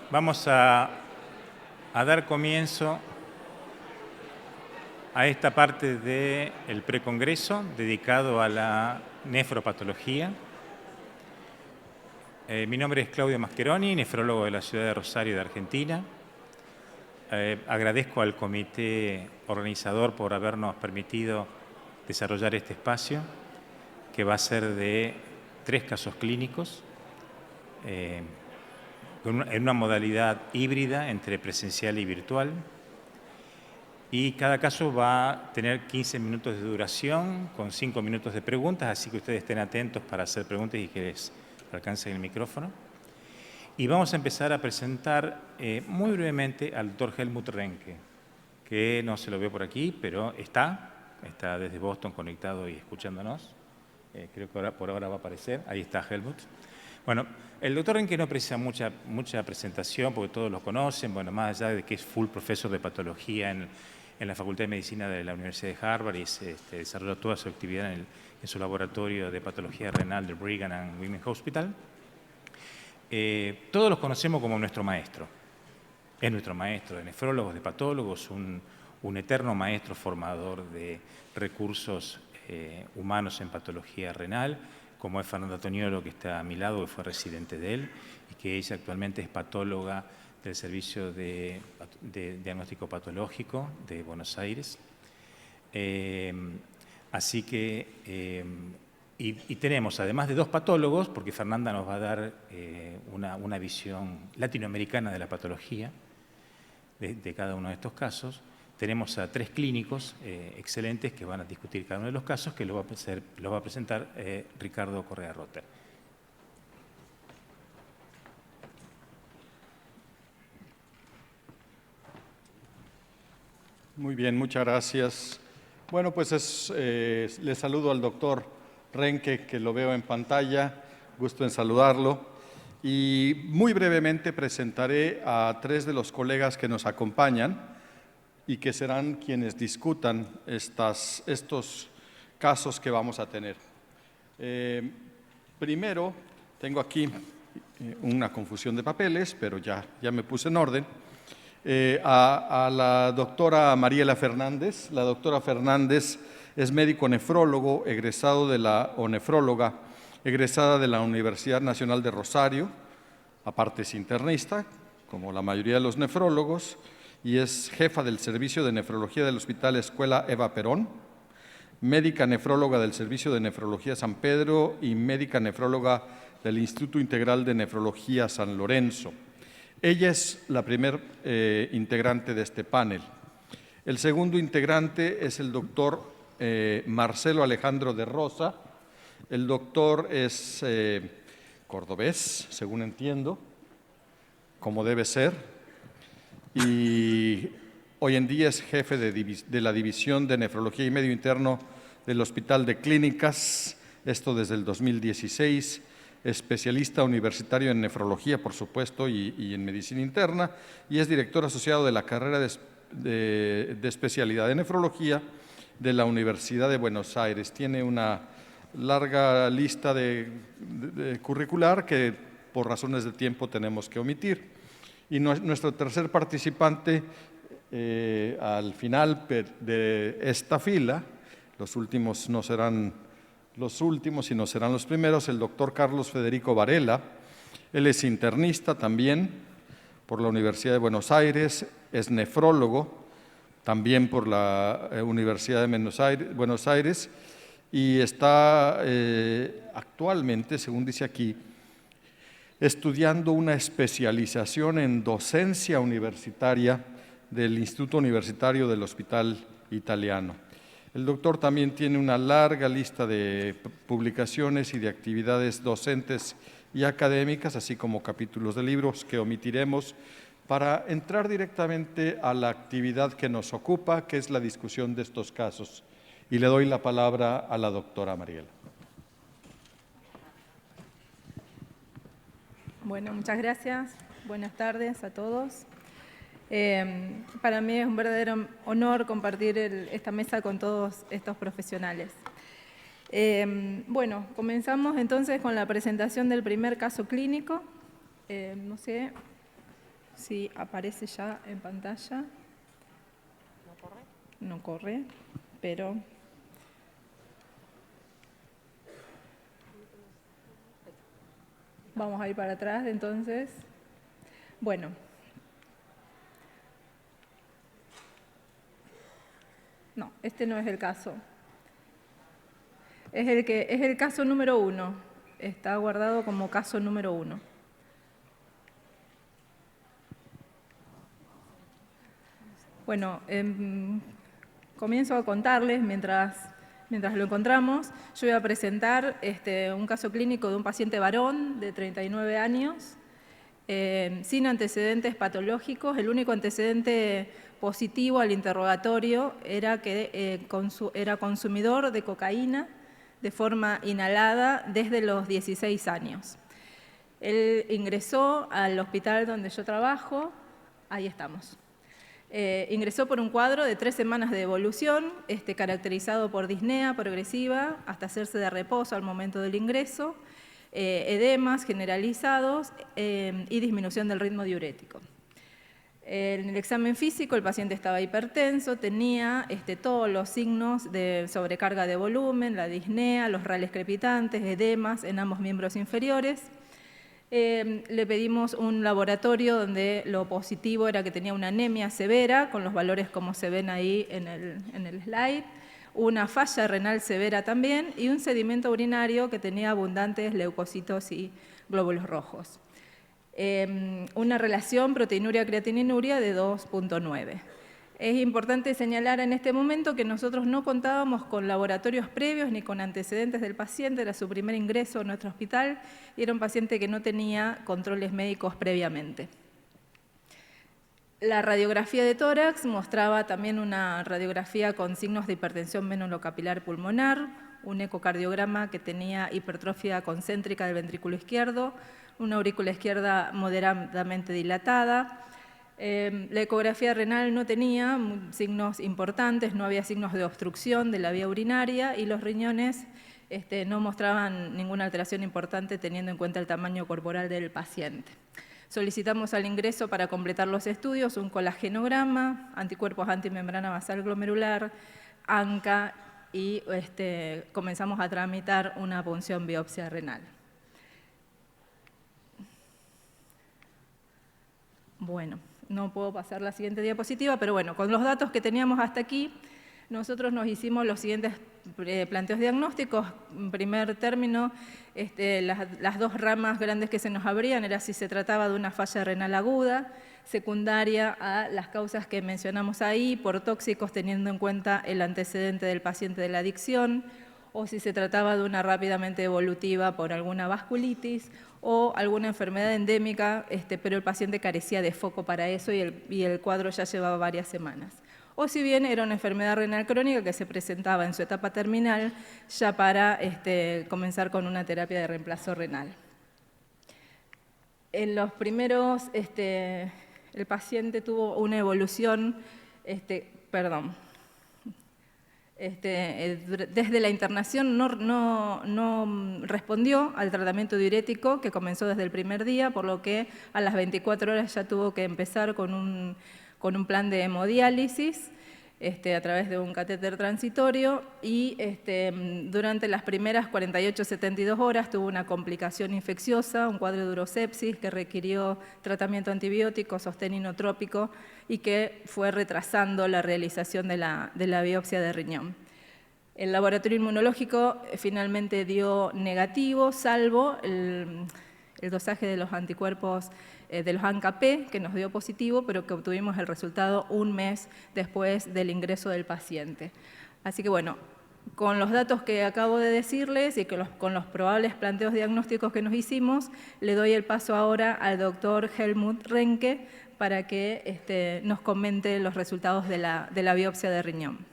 Vamos a dar comienzo a esta parte del precongreso dedicado a la nefropatología. Mi nombre es Claudio Mascheroni, nefrólogo de la ciudad de Rosario de Argentina. Agradezco al comité organizador por habernos permitido desarrollar este espacio, que va a ser de 3 casos clínicos, en una modalidad híbrida entre presencial y virtual. Y cada caso va a tener 15 minutos de duración, con 5 minutos de preguntas, así que ustedes estén atentos para hacer preguntas y que les alcancen el micrófono. Y vamos a empezar a presentar muy brevemente al doctor Helmut Renke, que no se lo ve por aquí, pero está desde Boston conectado y escuchándonos. Creo que por ahora va a aparecer. Ahí está Helmut. Bueno, el doctor Renke no precisa mucha presentación porque todos lo conocen, bueno, más allá de que es full profesor de patología en la Facultad de Medicina de la Universidad de Harvard y desarrolló toda su actividad en su laboratorio de patología renal del Brigham and Women's Hospital. Todos los conocemos como nuestro maestro. Es nuestro maestro de nefrólogos, de patólogos, un eterno maestro formador de recursos humanos en patología renal, como es Fernanda Toniolo, que está a mi lado, que fue residente de él, y que ella actualmente es patóloga del Servicio de Diagnóstico Patológico de Buenos Aires. Así que, y tenemos, además de 2 patólogos, porque Fernanda nos va a dar una visión latinoamericana de la patología de cada uno de estos casos, tenemos a 3 clínicos excelentes que van a discutir cada uno de los casos, que lo va a presentar Ricardo Correa Rotter. Muy bien, muchas gracias. Bueno, pues le saludo al doctor Renke, que lo veo en pantalla, gusto en saludarlo. Y muy brevemente presentaré a 3 de los colegas que nos acompañan y que serán quienes discutan estos casos que vamos a tener. Primero, tengo aquí una confusión de papeles, pero ya me puse en orden. A la doctora Mariela Fernández. La doctora Fernández es médico nefrólogo, nefróloga, egresada de la Universidad Nacional de Rosario, aparte es internista, como la mayoría de los nefrólogos, y es jefa del Servicio de Nefrología del Hospital Escuela Eva Perón, médica nefróloga del Servicio de Nefrología San Pedro y médica nefróloga del Instituto Integral de Nefrología San Lorenzo. Ella es la primer integrante de este panel. El segundo integrante es el doctor Marcelo Alejandro de Rosa. El doctor es cordobés, según entiendo, como debe ser, y hoy en día es jefe de la División de Nefrología y Medio Interno del Hospital de Clínicas, esto desde el 2016, especialista universitario en nefrología, por supuesto, y en medicina interna, y es director asociado de la carrera de especialidad de nefrología de la Universidad de Buenos Aires. Tiene una larga lista de curricular que por razones de tiempo tenemos que omitir. Y nuestro tercer participante, al final de esta fila, los últimos no serán los últimos, sino serán los primeros, el doctor Carlos Federico Varela. Él es internista también por la Universidad de Buenos Aires, es nefrólogo también por la Universidad de Buenos Aires y está actualmente, según dice aquí, estudiando una especialización en docencia universitaria del Instituto Universitario del Hospital Italiano. El doctor también tiene una larga lista de publicaciones y de actividades docentes y académicas, así como capítulos de libros que omitiremos para entrar directamente a la actividad que nos ocupa, que es la discusión de estos casos. Y le doy la palabra a la doctora Mariela. Bueno, muchas gracias. Buenas tardes a todos. Para mí es un verdadero honor compartir esta mesa con todos estos profesionales. Bueno, comenzamos entonces con la presentación del primer caso clínico. No sé, si aparece ya en pantalla. No corre, pero... Vamos a ir para atrás, entonces. Bueno. No, este no es el caso. Es el caso número 1. Está guardado como caso número 1. Bueno, comienzo a contarles mientras lo encontramos. Yo voy a presentar un caso clínico de un paciente varón de 39 años, sin antecedentes patológicos. El único antecedente positivo al interrogatorio era que era consumidor de cocaína de forma inhalada desde los 16 años. Él ingresó al hospital donde yo trabajo, ahí estamos. Ingresó por un cuadro de 3 semanas de evolución, caracterizado por disnea progresiva hasta hacerse de reposo al momento del ingreso, edemas generalizados y disminución del ritmo diurético. En el examen físico el paciente estaba hipertenso, tenía todos los signos de sobrecarga de volumen, la disnea, los rales crepitantes, edemas en ambos miembros inferiores. Le pedimos un laboratorio donde lo positivo era que tenía una anemia severa, con los valores como se ven ahí en el slide, una falla renal severa también y un sedimento urinario que tenía abundantes leucocitos y glóbulos rojos. Una relación proteinuria-creatininuria de 2.9. Es importante señalar en este momento que nosotros no contábamos con laboratorios previos ni con antecedentes del paciente, era su primer ingreso a nuestro hospital y era un paciente que no tenía controles médicos previamente. La radiografía de tórax mostraba también una radiografía con signos de hipertensión venocapilar pulmonar, un ecocardiograma que tenía hipertrofia concéntrica del ventrículo izquierdo, una aurícula izquierda moderadamente dilatada. La ecografía renal no tenía signos importantes, no había signos de obstrucción de la vía urinaria y los riñones no mostraban ninguna alteración importante teniendo en cuenta el tamaño corporal del paciente. Solicitamos al ingreso para completar los estudios un colagenograma, anticuerpos antimembrana basal glomerular, ANCA y comenzamos a tramitar una punción biopsia renal. Bueno. No puedo pasar la siguiente diapositiva, pero bueno, con los datos que teníamos hasta aquí, nosotros nos hicimos los siguientes planteos diagnósticos. En primer término, las dos ramas grandes que se nos abrían era si se trataba de una falla renal aguda, secundaria a las causas que mencionamos ahí, por tóxicos teniendo en cuenta el antecedente del paciente de la adicción, o si se trataba de una rápidamente evolutiva por alguna vasculitis o alguna enfermedad endémica, pero el paciente carecía de foco para eso y el cuadro ya llevaba varias semanas. O si bien era una enfermedad renal crónica que se presentaba en su etapa terminal ya para comenzar con una terapia de reemplazo renal. En los primeros, el paciente tuvo una evolución, desde la internación no respondió al tratamiento diurético que comenzó desde el primer día, por lo que a las 24 horas ya tuvo que empezar con un plan de hemodiálisis a través de un catéter transitorio y durante las primeras 48-72 horas tuvo una complicación infecciosa, un cuadro de urosepsis que requirió tratamiento antibiótico, sostén inotrópico y que fue retrasando la realización de la biopsia de riñón. El laboratorio inmunológico finalmente dio negativo, salvo el dosaje de los anticuerpos de los ANCA-P, que nos dio positivo, pero que obtuvimos el resultado un mes después del ingreso del paciente. Así que bueno, con los datos que acabo de decirles y con los probables planteos diagnósticos que nos hicimos, le doy el paso ahora al doctor Helmut Renke para que nos comente los resultados de la biopsia de riñón.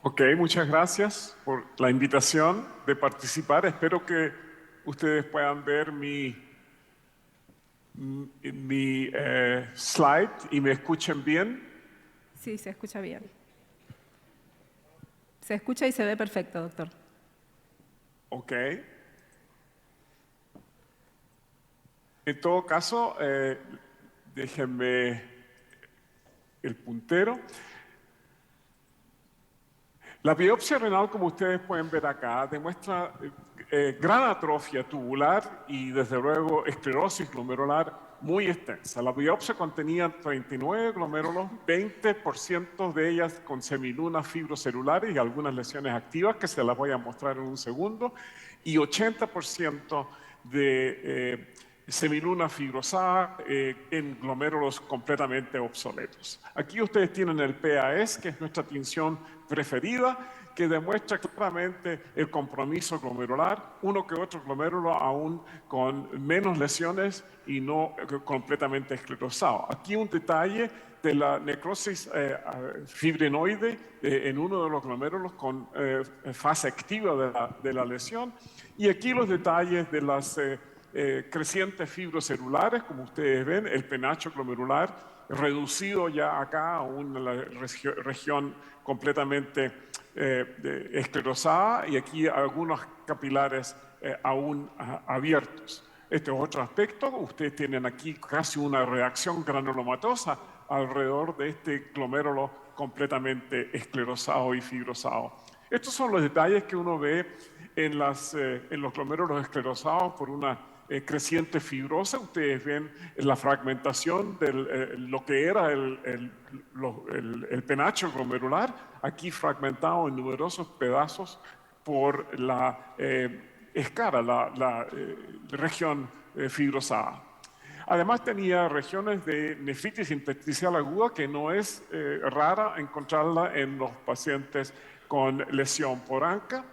Ok, muchas gracias por la invitación de participar. Espero que ustedes puedan ver mi slide y me escuchen bien. Sí, se escucha bien. Se escucha y se ve perfecto, doctor. Ok. En todo caso, déjenme el puntero. La biopsia renal, como ustedes pueden ver acá, demuestra gran atrofia tubular y, desde luego, esclerosis glomerular muy extensa. La biopsia contenía 39 glomérulos, 20% de ellas con semilunas fibrocelulares y algunas lesiones activas, que se las voy a mostrar en un segundo, y 80% de semiluna fibrosada en glomérulos completamente obsoletos. Aquí ustedes tienen el PAS, que es nuestra tinción preferida, que demuestra claramente el compromiso glomerular, uno que otro glomérulo aún con menos lesiones y no completamente esclerosado. Aquí un detalle de la necrosis fibrinoide en uno de los glomérulos con fase activa de la lesión, y aquí los detalles de las crecientes fibrocelulares, como ustedes ven, el penacho glomerular reducido ya acá a una región completamente esclerosada, y aquí algunos capilares aún abiertos. Este es otro aspecto. Ustedes tienen aquí casi una reacción granulomatosa alrededor de este glomérulo completamente esclerosado y fibrosado. Estos son los detalles que uno ve en los glomérulos esclerosados por una creciente fibrosa. Ustedes ven la fragmentación de lo que era el penacho glomerular, aquí fragmentado en numerosos pedazos por la escara, la región fibrosada. Además tenía regiones de nefritis intersticial aguda, que no es rara encontrarla en los pacientes con lesión por ANCA.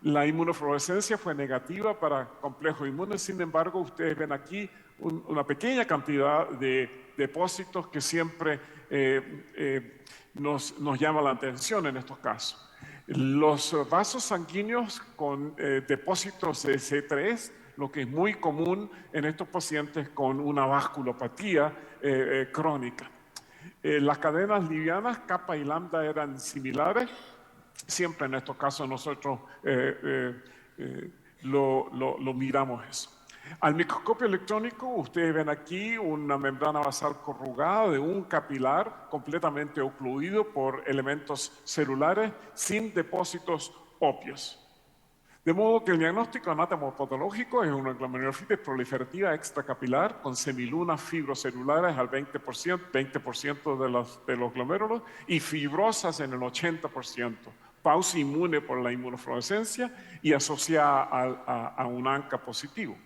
La inmunofluorescencia fue negativa para complejo inmune. Sin embargo, ustedes ven aquí una pequeña cantidad de depósitos que siempre nos llama la atención en estos casos. Los vasos sanguíneos con depósitos de C3, lo que es muy común en estos pacientes con una vasculopatía crónica. Las cadenas livianas, kappa y lambda, eran similares. Siempre en estos casos nosotros lo miramos eso. Al microscopio electrónico, ustedes ven aquí una membrana basal corrugada de un capilar completamente ocluido por elementos celulares sin depósitos óseos. De modo que el diagnóstico anatomopatológico es una glomerulonefritis proliferativa extracapilar con semilunas fibrocelulares al 20% de los glomérulos y fibrosas en el 80%. Pausa inmune por la inmunofluorescencia y asociada a un ANCA positivo.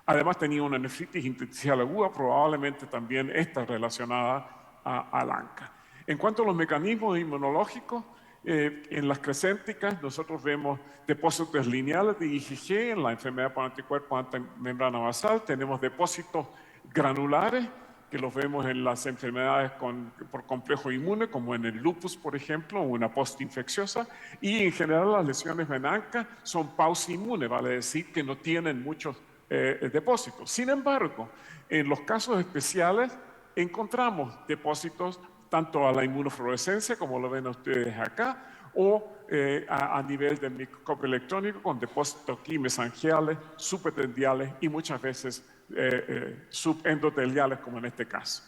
Además tenía una nefritis intersticial aguda, probablemente también esta relacionada al ANCA. En cuanto a los mecanismos inmunológicos, en las crescénticas nosotros vemos depósitos lineales de IgG en la enfermedad por anticuerpos antimembrana basal. Tenemos depósitos granulares que los vemos en las enfermedades por complejo inmune, como en el lupus, por ejemplo, o una postinfecciosa. Y en general las lesiones en ANCA son pausa inmune, vale decir que no tienen muchos depósitos. Sin embargo, en los casos especiales encontramos depósitos tanto a la inmunofluorescencia, como lo ven ustedes acá, o a nivel del microscopio electrónico con depósitos aquí mesangiales, subetendiales y muchas veces subendoteliales, como en este caso.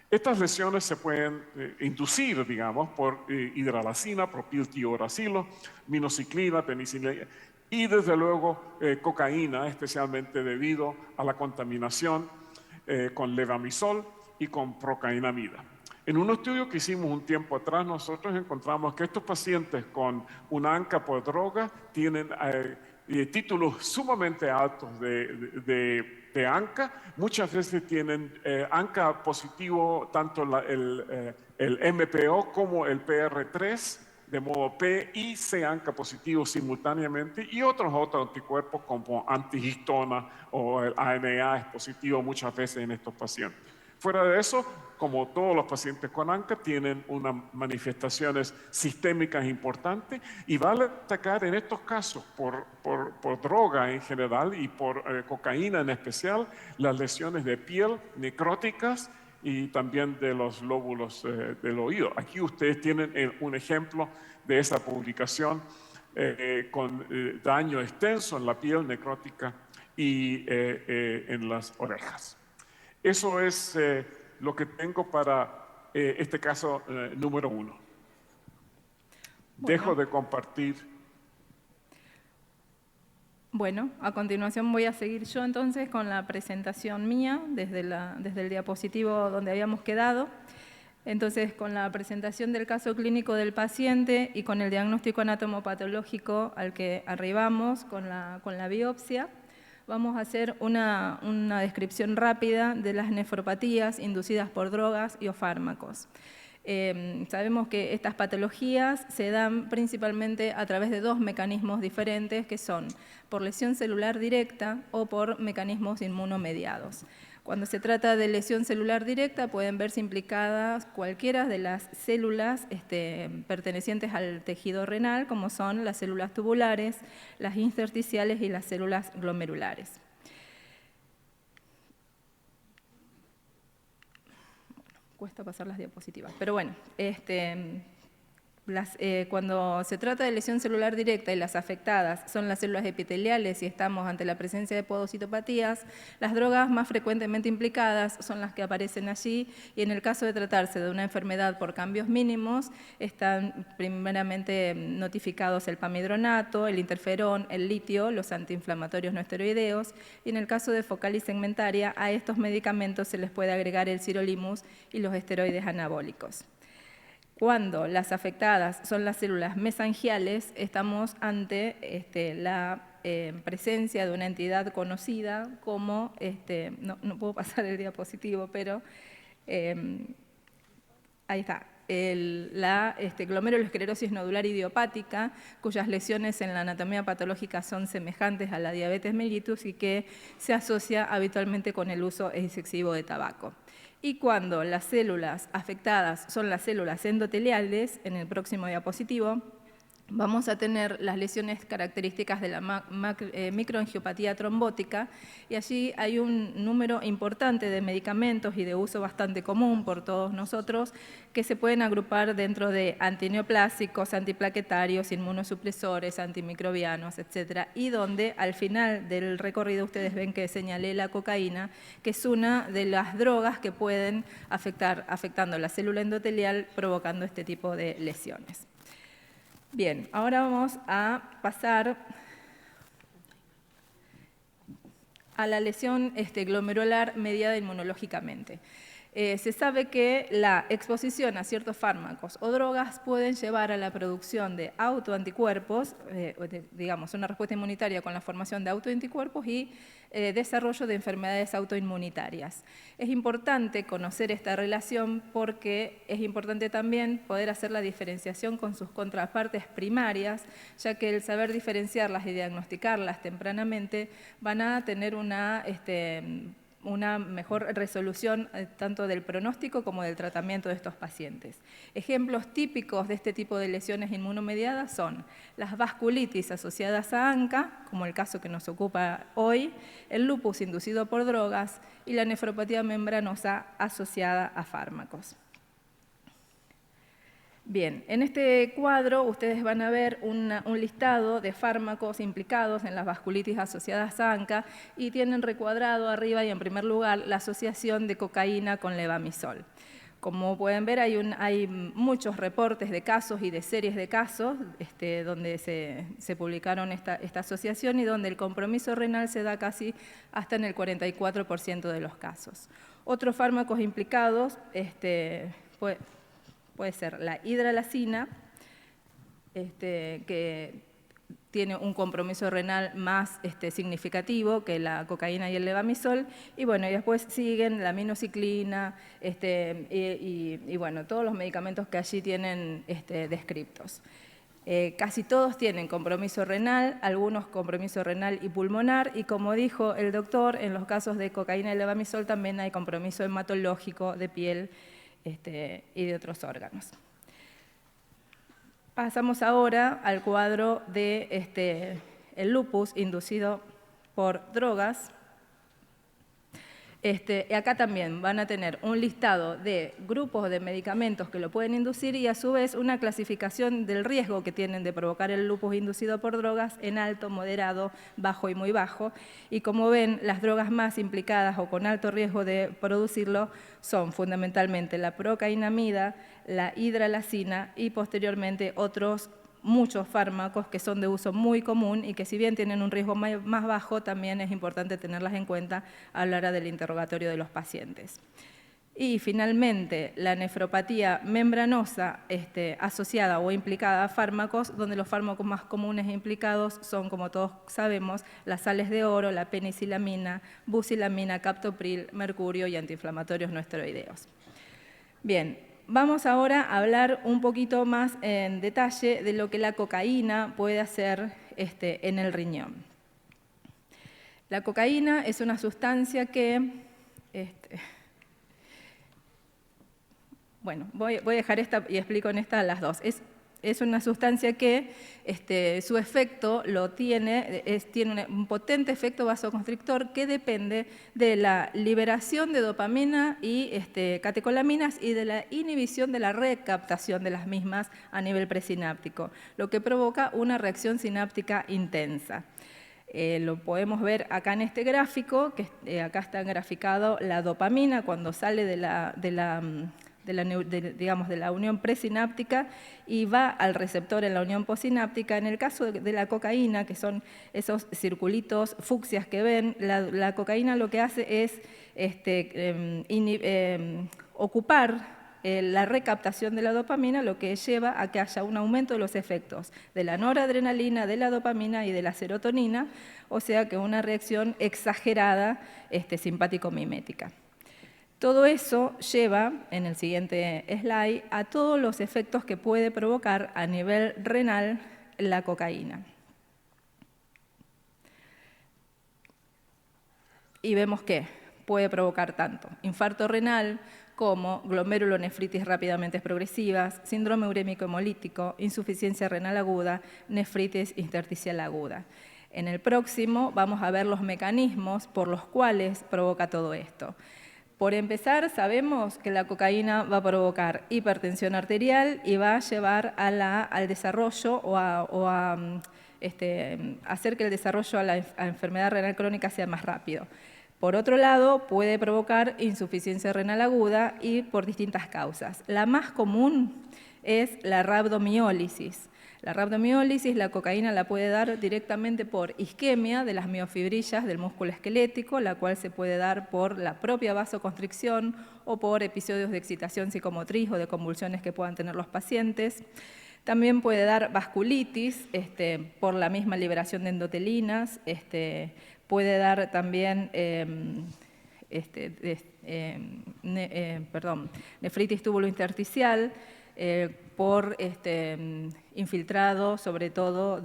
Estas lesiones se pueden inducir, digamos, por hidralazina, propiltioracilo, minociclina, penicilina y, desde luego, cocaína, especialmente debido a la contaminación con levamisol y con procainamida. En un estudio que hicimos un tiempo atrás, nosotros encontramos que estos pacientes con una ANCA por droga tienen títulos sumamente altos de ANCA. Muchas veces tienen ANCA positivo, tanto el MPO como el PR3, de modo P y C ANCA positivo simultáneamente, y otros anticuerpos como antihistona o el ANA es positivo muchas veces en estos pacientes. Fuera de eso, como todos los pacientes con ANCA, tienen unas manifestaciones sistémicas importantes, y vale destacar en estos casos, por droga en general y por cocaína en especial, las lesiones de piel necróticas y también de los lóbulos del oído. Aquí ustedes tienen un ejemplo de esa publicación con daño extenso en la piel necrótica y en las orejas. Eso es lo que tengo para este caso número 1. Dejo de compartir. Bueno, a continuación voy a seguir yo entonces con la presentación mía desde el diapositivo donde habíamos quedado. Entonces, con la presentación del caso clínico del paciente y con el diagnóstico anatomopatológico al que arribamos con la biopsia, vamos a hacer una descripción rápida de las nefropatías inducidas por drogas y o fármacos. Sabemos que estas patologías se dan principalmente a través de 2 mecanismos diferentes, que son por lesión celular directa o por mecanismos inmunomediados. Cuando se trata de lesión celular directa, pueden verse implicadas cualquiera de las células pertenecientes al tejido renal, como son las células tubulares, las intersticiales y las células glomerulares. Cuesta pasar las diapositivas, pero bueno, cuando se trata de lesión celular directa y las afectadas son las células epiteliales y estamos ante la presencia de podocitopatías, las drogas más frecuentemente implicadas son las que aparecen allí y en el caso de tratarse de una enfermedad por cambios mínimos están primeramente notificados el pamidronato, el interferón, el litio, los antiinflamatorios no esteroideos y en el caso de focal y segmentaria a estos medicamentos se les puede agregar el sirolimus y los esteroides anabólicos. Cuando las afectadas son las células mesangiales, estamos ante la presencia de una entidad conocida como, no puedo pasar el diapositivo, pero ahí está, la glomerulosclerosis nodular idiopática, cuyas lesiones en la anatomía patológica son semejantes a la diabetes mellitus y que se asocia habitualmente con el uso excesivo de tabaco. Y cuando las células afectadas son las células endoteliales, en el próximo diapositivo, vamos a tener las lesiones características de la microangiopatía trombótica y allí hay un número importante de medicamentos y de uso bastante común por todos nosotros que se pueden agrupar dentro de antineoplásicos, antiplaquetarios, inmunosupresores, antimicrobianos, etc. Y donde al final del recorrido ustedes ven que señalé la cocaína, que es una de las drogas que pueden afectando la célula endotelial provocando este tipo de lesiones. Bien, ahora vamos a pasar a la lesión glomerular mediada inmunológicamente. Se sabe que la exposición a ciertos fármacos o drogas pueden llevar a la producción de autoanticuerpos, digamos, una respuesta inmunitaria con la formación de autoanticuerpos y desarrollo de enfermedades autoinmunitarias. Es importante conocer esta relación porque es importante también poder hacer la diferenciación con sus contrapartes primarias, ya que el saber diferenciarlas y diagnosticarlas tempranamente van a tener una mejor resolución tanto del pronóstico como del tratamiento de estos pacientes. Ejemplos típicos de este tipo de lesiones inmunomediadas son las vasculitis asociadas a ANCA, como el caso que nos ocupa hoy, el lupus inducido por drogas y la nefropatía membranosa asociada a fármacos. Bien, en este cuadro ustedes van a ver un listado de fármacos implicados en las vasculitis asociadas a ANCA y tienen recuadrado arriba y en primer lugar la asociación de cocaína con levamisol. Como pueden ver, hay muchos reportes de casos y de series de casos donde se publicaron esta asociación y donde el compromiso renal se da casi hasta en el 44% de los casos. Otros fármacos implicados puede ser la hidralazina, que tiene un compromiso renal más significativo que la cocaína y el levamisol, y bueno, y después siguen la aminociclina y bueno, todos los medicamentos que allí tienen descriptos. Casi todos tienen compromiso renal, algunos compromiso renal y pulmonar, y como dijo el doctor, en los casos de cocaína y levamisol también hay compromiso hematológico de piel y de otros órganos. Pasamos ahora al cuadro de el lupus inducido por drogas. Y acá también van a tener un listado de grupos de medicamentos que lo pueden inducir y a su vez una clasificación del riesgo que tienen de provocar el lupus inducido por drogas en alto, moderado, bajo y muy bajo. Y como ven, las drogas más implicadas o con alto riesgo de producirlo son fundamentalmente la procainamida, la hidralazina y posteriormente otros muchos fármacos que son de uso muy común y que si bien tienen un riesgo más bajo, también es importante tenerlas en cuenta a la hora del interrogatorio de los pacientes. Y finalmente, la nefropatía membranosa asociada o implicada a fármacos, donde los fármacos más comunes implicados son, como todos sabemos, las sales de oro, la penicilamina, bucilamina, captopril, mercurio y antiinflamatorios no esteroideos. Bien. Vamos ahora a hablar un poquito más en detalle de lo que la cocaína puede hacer en el riñón. La cocaína es una sustancia que... bueno, voy a dejar esta y explico en esta las dos. Es una sustancia que su efecto tiene un potente efecto vasoconstrictor que depende de la liberación de dopamina y catecolaminas y de la inhibición de la recaptación de las mismas a nivel presináptico, lo que provoca una reacción sináptica intensa. Lo podemos ver acá en este gráfico, que acá está graficado la dopamina cuando sale de la unión presináptica y va al receptor en la unión posináptica. En el caso de la cocaína, que son esos circulitos fucsias que ven, la cocaína lo que hace es ocupar la recaptación de la dopamina, lo que lleva a que haya un aumento de los efectos de la noradrenalina, de la dopamina y de la serotonina, o sea que una reacción exagerada simpático-mimética. Todo eso lleva, en el siguiente slide, a todos los efectos que puede provocar a nivel renal la cocaína. Y vemos que puede provocar tanto infarto renal como glomerulonefritis rápidamente progresivas, síndrome urémico hemolítico, insuficiencia renal aguda, nefritis intersticial aguda. En el próximo vamos a ver los mecanismos por los cuales provoca todo esto. Por empezar, sabemos que la cocaína va a provocar hipertensión arterial y va a llevar al desarrollo o a hacer que el desarrollo a la enfermedad renal crónica sea más rápido. Por otro lado, puede provocar insuficiencia renal aguda y por distintas causas. La más común es la rabdomiólisis. La rabdomiólisis, la cocaína la puede dar directamente por isquemia de las miofibrillas del músculo esquelético, la cual se puede dar por la propia vasoconstricción o por episodios de excitación psicomotriz o de convulsiones que puedan tener los pacientes. También puede dar vasculitis por la misma liberación de endotelinas, puede dar también nefritis túbulo-intersticial por infiltrado, sobre todo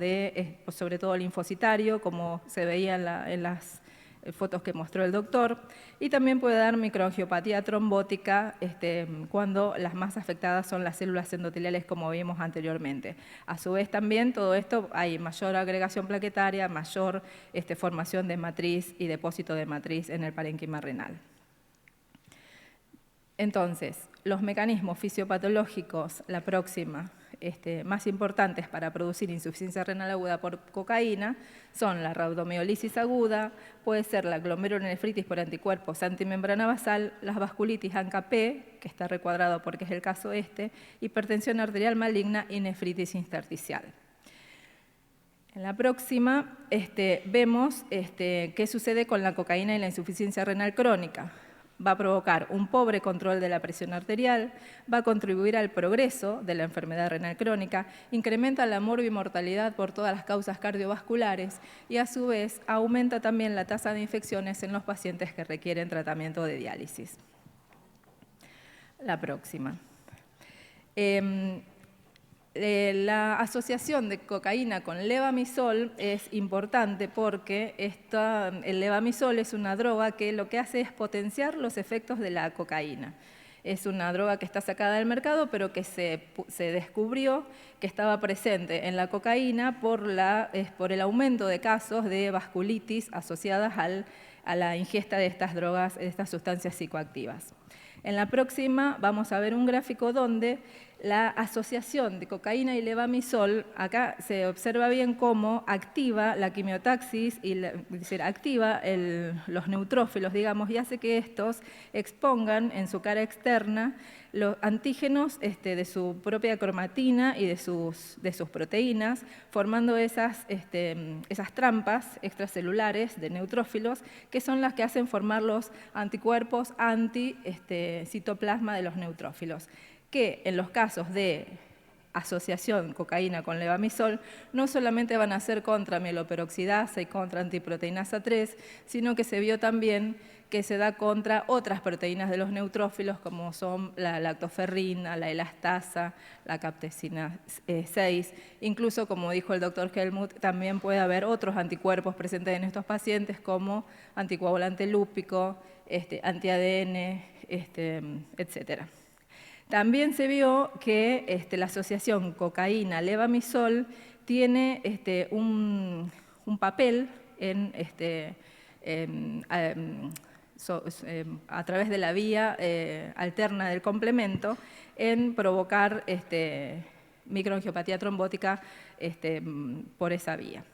linfocitario, como se veía en las fotos que mostró el doctor, y también puede dar microangiopatía trombótica cuando las más afectadas son las células endoteliales, como vimos anteriormente. A su vez también todo esto hay mayor agregación plaquetaria, mayor formación de matriz y depósito de matriz en el parénquima renal. Entonces, los mecanismos fisiopatológicos, la próxima, más importantes para producir insuficiencia renal aguda por cocaína son la rabdomiólisis aguda, puede ser la glomerulonefritis por anticuerpos antimembrana basal, las vasculitis ANCA-P, que está recuadrado porque es el caso hipertensión arterial maligna y nefritis intersticial. En la próxima vemos qué sucede con la cocaína y la insuficiencia renal crónica. Va a provocar un pobre control de la presión arterial, va a contribuir al progreso de la enfermedad renal crónica, incrementa la morbimortalidad por todas las causas cardiovasculares y a su vez aumenta también la tasa de infecciones en los pacientes que requieren tratamiento de diálisis. La próxima. La asociación de cocaína con levamisol es importante porque el levamisol es una droga que lo que hace es potenciar los efectos de la cocaína. Es una droga que está sacada del mercado, pero que se descubrió que estaba presente en la cocaína por el aumento de casos de vasculitis asociadas a la ingesta de estas drogas, de estas sustancias psicoactivas. En la próxima vamos a ver un gráfico donde la asociación de cocaína y levamisol, acá se observa bien cómo activa la quimiotaxis, es decir, activa los neutrófilos, digamos, y hace que estos expongan en su cara externa los antígenos de su propia cromatina y de sus proteínas, formando esas trampas extracelulares de neutrófilos, que son las que hacen formar los anticuerpos anti-citoplasma de los neutrófilos, que en los casos de asociación cocaína con levamisol no solamente van a ser contra mieloperoxidasa y contra antiproteinasa 3, sino que se vio también que se da contra otras proteínas de los neutrófilos, como son la lactoferrina, la elastasa, la captecina 6. Incluso, como dijo el doctor Helmut, también puede haber otros anticuerpos presentes en estos pacientes, como anticoagulante lúpico, anti-ADN, etcétera. También se vio que la asociación cocaína-levamisol tiene un papel a través de la vía alterna del complemento en provocar microangiopatía trombótica por esa vía.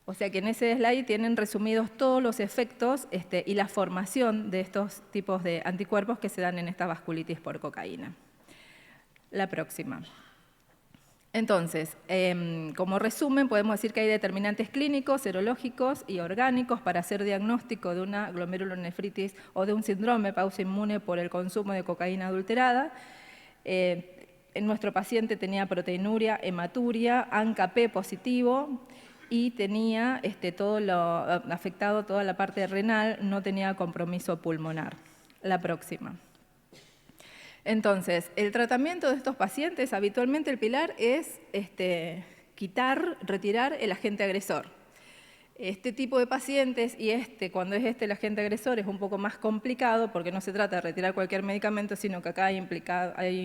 O sea que en ese slide tienen resumidos todos los efectos y la formación de estos tipos de anticuerpos que se dan en esta vasculitis por cocaína. La próxima. Entonces, como resumen, podemos decir que hay determinantes clínicos, serológicos y orgánicos para hacer diagnóstico de una glomerulonefritis o de un síndrome pausa inmune por el consumo de cocaína adulterada. En nuestro paciente tenía proteinuria, hematuria, ANCA-P positivo, y tenía afectado toda la parte renal, no tenía compromiso pulmonar. La próxima. Entonces, el tratamiento de estos pacientes, habitualmente el pilar es retirar el agente agresor. Este tipo de pacientes, y cuando es el agente agresor, es un poco más complicado porque no se trata de retirar cualquier medicamento, sino que acá hay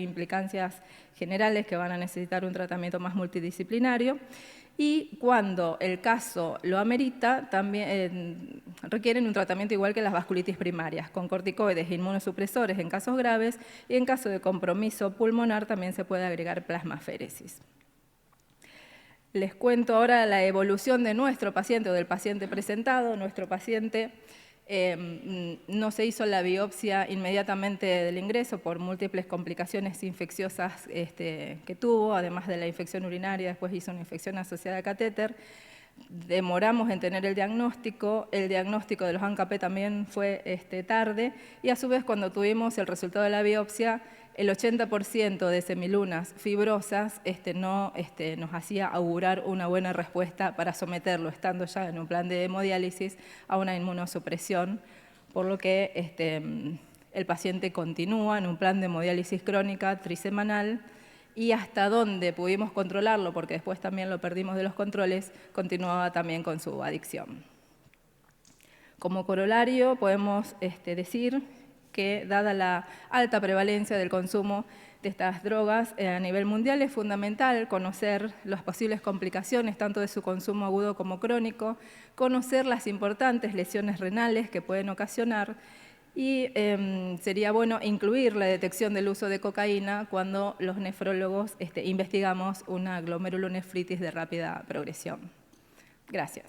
implicancias generales que van a necesitar un tratamiento más multidisciplinario. Y cuando el caso lo amerita, también requieren un tratamiento igual que las vasculitis primarias, con corticoides e inmunosupresores en casos graves, y en caso de compromiso pulmonar también se puede agregar plasmaféresis. Les cuento ahora la evolución de nuestro paciente o del paciente presentado. Nuestro paciente no se hizo la biopsia inmediatamente del ingreso por múltiples complicaciones infecciosas que tuvo, además de la infección urinaria, después hizo una infección asociada a catéter. Demoramos en tener el diagnóstico de los ANCA-P también fue tarde, y a su vez cuando tuvimos el resultado de la biopsia, el 80% de semilunas fibrosas nos hacía augurar una buena respuesta para someterlo, estando ya en un plan de hemodiálisis, a una inmunosupresión, por lo que el paciente continúa en un plan de hemodiálisis crónica trisemanal, y hasta donde pudimos controlarlo, porque después también lo perdimos de los controles, continuaba también con su adicción. Como corolario podemos decir que, dada la alta prevalencia del consumo de estas drogas a nivel mundial, es fundamental conocer las posibles complicaciones, tanto de su consumo agudo como crónico, conocer las importantes lesiones renales que pueden ocasionar, y sería bueno incluir la detección del uso de cocaína cuando los nefrólogos investigamos una glomerulonefritis de rápida progresión. Gracias.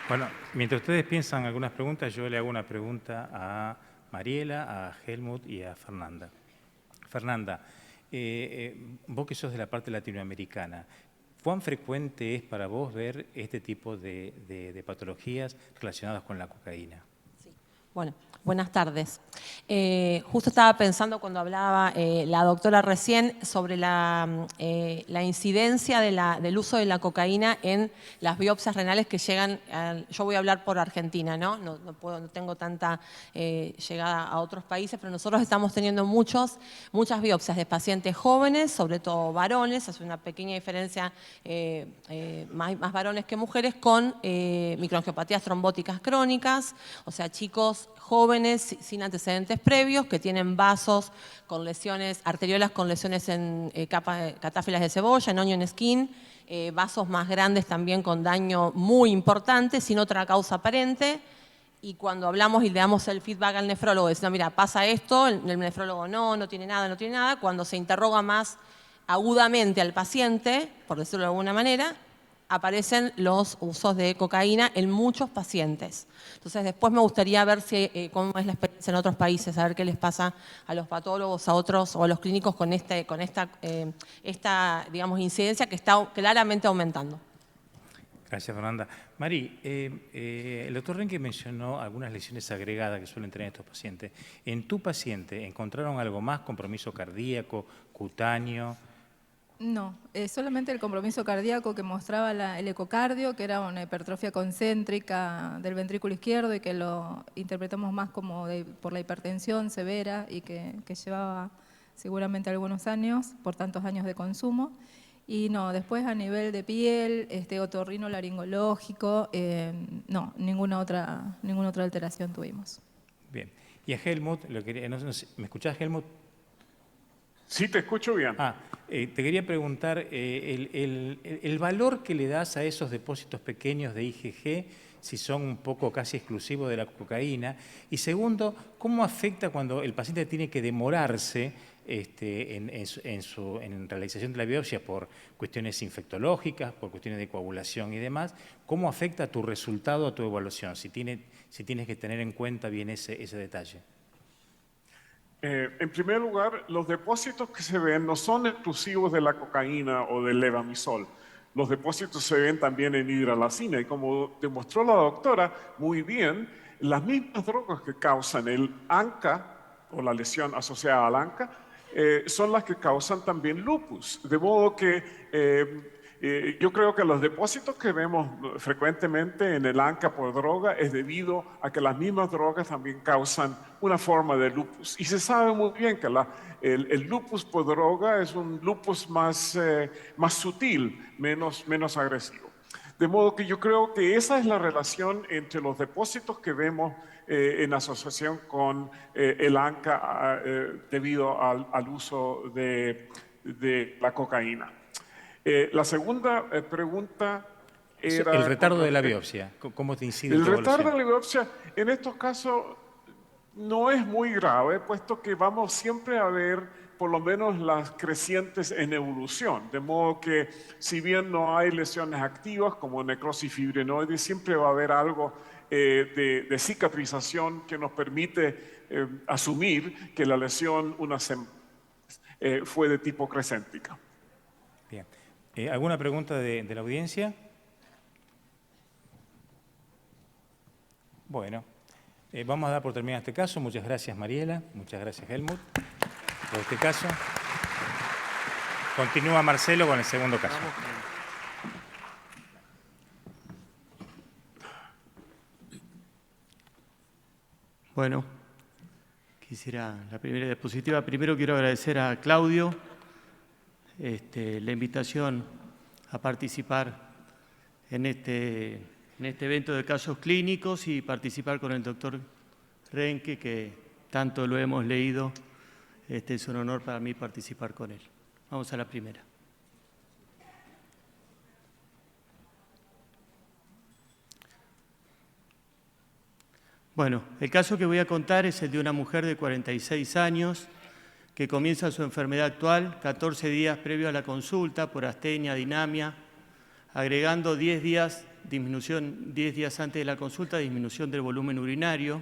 Bueno, mientras ustedes piensan algunas preguntas, yo le hago una pregunta a Mariela, a Helmut y a Fernanda. Fernanda, vos que sos de la parte latinoamericana, ¿cuán frecuente es para vos ver este tipo de patologías relacionadas con la cocaína? Sí. Bueno, buenas tardes. Justo estaba pensando cuando hablaba la doctora recién sobre la incidencia del uso de la cocaína en las biopsias renales que llegan, yo voy a hablar por Argentina, ¿no? No tengo tanta llegada a otros países, pero nosotros estamos teniendo muchas biopsias de pacientes jóvenes, sobre todo varones, hace una pequeña diferencia, más varones que mujeres, con microangiopatías trombóticas crónicas, o sea, chicos chicos jóvenes sin antecedentes previos que tienen vasos con lesiones, arteriolas con lesiones en catáfilas de cebolla, en onion skin, vasos más grandes también con daño muy importante, sin otra causa aparente. Y cuando hablamos y le damos el feedback al nefrólogo, diciendo, mira, pasa esto, el nefrólogo no tiene nada, no tiene nada. Cuando se interroga más agudamente al paciente, por decirlo de alguna manera, aparecen los usos de cocaína en muchos pacientes. Entonces, después me gustaría ver cómo es la experiencia en otros países, a ver qué les pasa a los patólogos, a otros o a los clínicos con esta digamos, incidencia que está claramente aumentando. Gracias, Fernanda. Mari, el doctor Renke mencionó algunas lesiones agregadas que suelen tener estos pacientes. ¿En tu paciente encontraron algo más, compromiso cardíaco, cutáneo? No, solamente el compromiso cardíaco que mostraba el ecocardio, que era una hipertrofia concéntrica del ventrículo izquierdo y que lo interpretamos más como por la hipertensión severa y que llevaba seguramente algunos años, por tantos años de consumo. Y no, después a nivel de piel, otorrinolaringológico, no, ninguna otra alteración tuvimos. Bien. Y a Helmut, ¿me escuchás, Helmut? Sí, te escucho bien. Te quería preguntar, el valor que le das a esos depósitos pequeños de IgG, si son un poco casi exclusivos de la cocaína. Y segundo, ¿cómo afecta cuando el paciente tiene que demorarse en realización de la biopsia por cuestiones infectológicas, por cuestiones de coagulación y demás? ¿Cómo afecta tu resultado a tu evaluación? Si tienes que tener en cuenta bien ese detalle. En primer lugar, los depósitos que se ven no son exclusivos de la cocaína o del levamisol. Los depósitos se ven también en hidralazina y como demostró la doctora muy bien, las mismas drogas que causan el ANCA o la lesión asociada al ANCA son las que causan también lupus. De modo que yo creo que los depósitos que vemos frecuentemente en el ANCA por droga es debido a que las mismas drogas también causan una forma de lupus. Y se sabe muy bien que el lupus por droga es un lupus más sutil, menos agresivo. De modo que yo creo que esa es la relación entre los depósitos que vemos en asociación con el ANCA debido al uso de la cocaína. La segunda pregunta era... El retardo de la biopsia, ¿cómo te incide en tu evaluación? El retardo de la biopsia en estos casos no es muy grave, puesto que vamos siempre a ver por lo menos las crecientes en evolución, de modo que si bien no hay lesiones activas como necrosis fibrinoide, siempre va a haber algo de cicatrización que nos permite asumir que la lesión fue de tipo crescéntica. Bien. ¿Alguna pregunta de la audiencia? Bueno, vamos a dar por terminado este caso. Muchas gracias, Mariela. Muchas gracias, Helmut, por este caso. Continúa Marcelo con el segundo caso. Bueno, quisiera la primera diapositiva. Primero quiero agradecer a Claudio la invitación a participar en este evento de casos clínicos y participar con el doctor Renke, que tanto lo hemos leído. Es un honor para mí participar con él. Vamos a la primera. Bueno, el caso que voy a contar es el de una mujer de 46 años que comienza su enfermedad actual 14 días previo a la consulta por astenia, dinamia, agregando 10 días antes de la consulta, disminución del volumen urinario,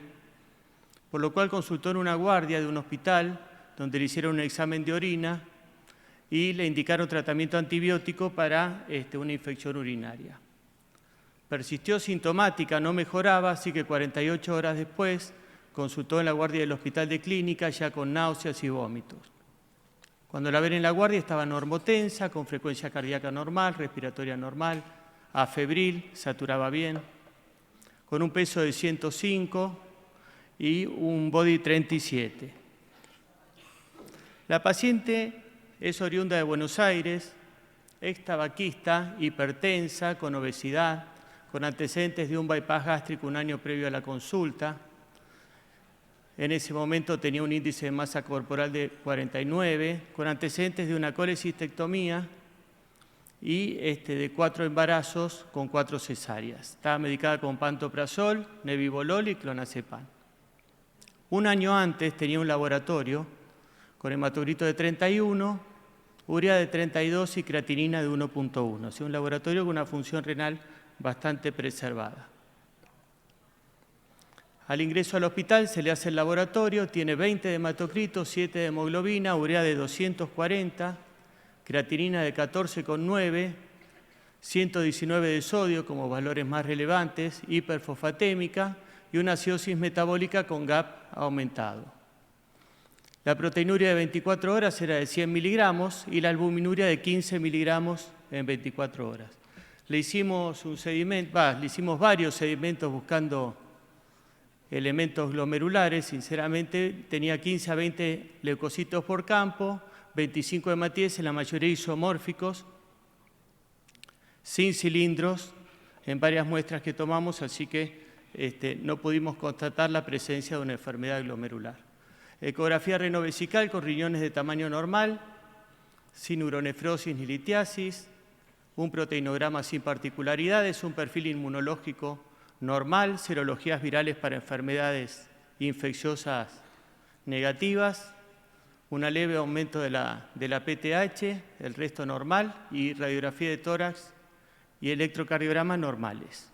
por lo cual consultó en una guardia de un hospital donde le hicieron un examen de orina y le indicaron tratamiento antibiótico para una infección urinaria. Persistió sintomática, no mejoraba, así que 48 horas después consultó en la guardia del hospital de clínica ya con náuseas y vómitos. Cuando la ven en la guardia estaba normotensa, con frecuencia cardíaca normal, respiratoria normal, afebril, saturaba bien, con un peso de 105 y un body 37. La paciente es oriunda de Buenos Aires, ex tabaquista, hipertensa, con obesidad, con antecedentes de un bypass gástrico un año previo a la consulta. En ese momento tenía un índice de masa corporal de 49, con antecedentes de una colecistectomía y de 4 embarazos con 4 cesáreas. Estaba medicada con pantoprazol, nebivolol y clonazepam. Un año antes tenía un laboratorio con hematocrito de 31, urea de 32 y creatinina de 1.1. O sea, un laboratorio con una función renal bastante preservada. Al ingreso al hospital se le hace el laboratorio, tiene 20 de hematocrito, 7 de hemoglobina, urea de 240, creatinina de 14,9, 119 de sodio como valores más relevantes, hiperfosfatémica y una acidosis metabólica con GAP aumentado. La proteinuria de 24 horas era de 100 miligramos y la albuminuria de 15 miligramos en 24 horas. Le hicimos le hicimos varios sedimentos buscando elementos glomerulares. Sinceramente, tenía 15 a 20 leucocitos por campo, 25 hematíes, la mayoría isomórficos, sin cilindros, en varias muestras que tomamos, así que no pudimos constatar la presencia de una enfermedad glomerular. Ecografía renovesical con riñones de tamaño normal, sin uronefrosis ni litiasis, un proteinograma sin particularidades, un perfil inmunológico normal, serologías virales para enfermedades infecciosas negativas, un leve aumento de la PTH, el resto normal, y radiografía de tórax y electrocardiograma normales.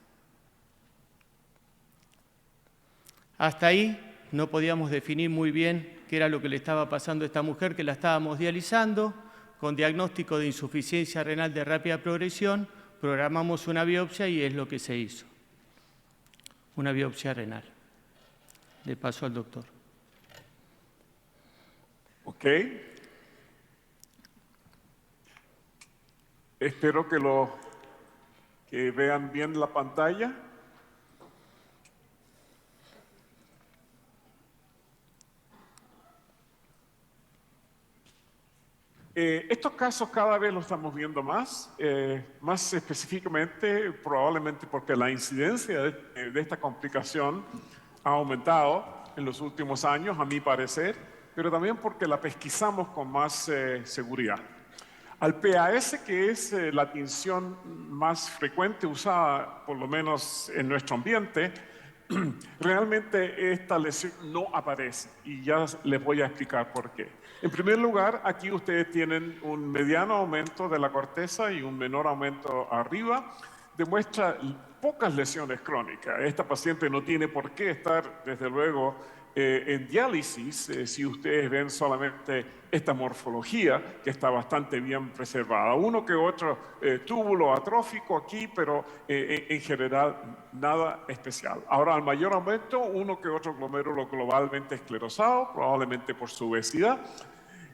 Hasta ahí no podíamos definir muy bien qué era lo que le estaba pasando a esta mujer, que la estábamos dializando, con diagnóstico de insuficiencia renal de rápida progresión. Programamos una biopsia y es lo que se hizo. Una biopsia renal. Le paso al doctor. Ok. Espero que vean bien la pantalla. Estos casos cada vez los estamos viendo más específicamente probablemente porque la incidencia de esta complicación ha aumentado en los últimos años, a mi parecer, pero también porque la pesquisamos con más seguridad. Al PAS, que es la tinción más frecuente usada, por lo menos en nuestro ambiente, realmente esta lesión no aparece y ya les voy a explicar por qué. En primer lugar, aquí ustedes tienen un mediano aumento de la corteza y un menor aumento arriba. Demuestra pocas lesiones crónicas. Esta paciente no tiene por qué estar, desde luego, en diálisis, si ustedes ven solamente esta morfología, que está bastante bien preservada. Uno que otro túbulo atrófico aquí, pero en general nada especial. Ahora, al mayor aumento, uno que otro glomérulo globalmente esclerosado, probablemente por su obesidad,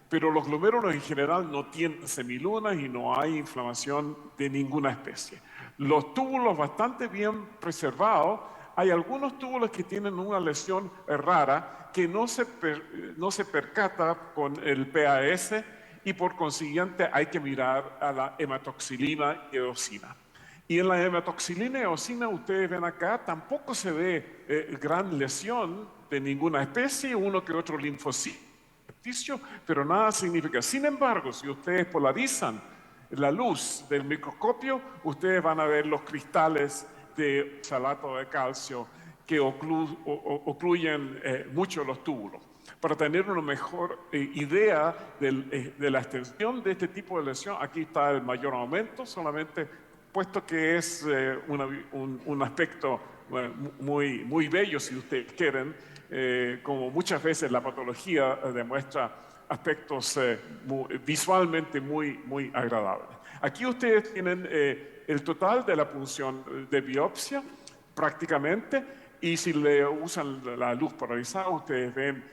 pero los glomérulos en general no tienen semilunas y no hay inflamación de ninguna especie. Los túbulos bastante bien preservados. Hay algunos túbulos que tienen una lesión rara que no se percata con el PAS y por consiguiente hay que mirar a la hematoxilina y eosina. Y en la hematoxilina y eosina, ustedes ven acá, tampoco se ve gran lesión de ninguna especie, uno que otro linfocito, pero nada significa. Sin embargo, si ustedes polarizan la luz del microscopio, ustedes van a ver los cristales de oxalato de calcio que ocluyen mucho los túbulos. Para tener una mejor idea de la extensión de este tipo de lesión, aquí está el mayor aumento, solamente puesto que es un aspecto muy bello, si ustedes quieren, como muchas veces la patología demuestra aspectos visualmente muy agradables. Aquí ustedes tienen el total de la punción de biopsia, prácticamente, y si le usan la luz polarizada, ustedes ven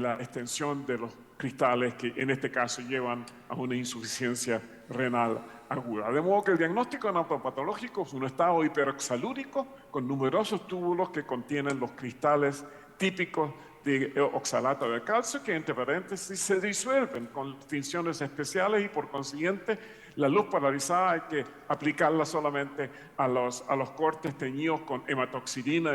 la extensión de los cristales que en este caso llevan a una insuficiencia renal aguda. De modo que el diagnóstico hemopatológico es un estado hiperoxalúrico con numerosos túbulos que contienen los cristales típicos de oxalato de calcio, que entre paréntesis se disuelven con tinciones especiales y por consiguiente la luz polarizada hay que aplicarla solamente a los cortes teñidos con hematoxilina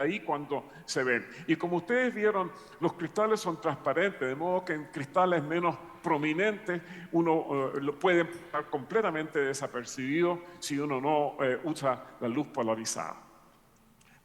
ahí cuando se ven. Y como ustedes vieron, los cristales son transparentes, de modo que en cristales menos prominentes uno lo puede pasar completamente desapercibido si uno no usa la luz polarizada.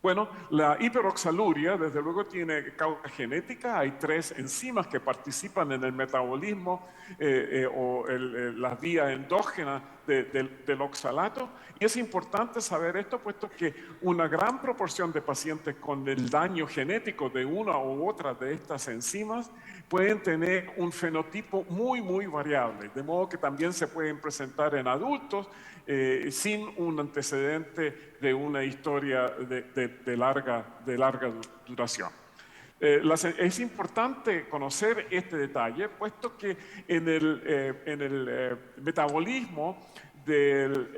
Bueno, la hiperoxaluria, desde luego, tiene causa genética. Hay 3 enzimas que participan en el metabolismo las vías endógenas del oxalato. Y es importante saber esto, puesto que una gran proporción de pacientes con el daño genético de una u otra de estas enzimas pueden tener un fenotipo muy, muy variable. De modo que también se pueden presentar en adultos sin un antecedente de una historia de larga duración. Es importante conocer este detalle, puesto que en el metabolismo del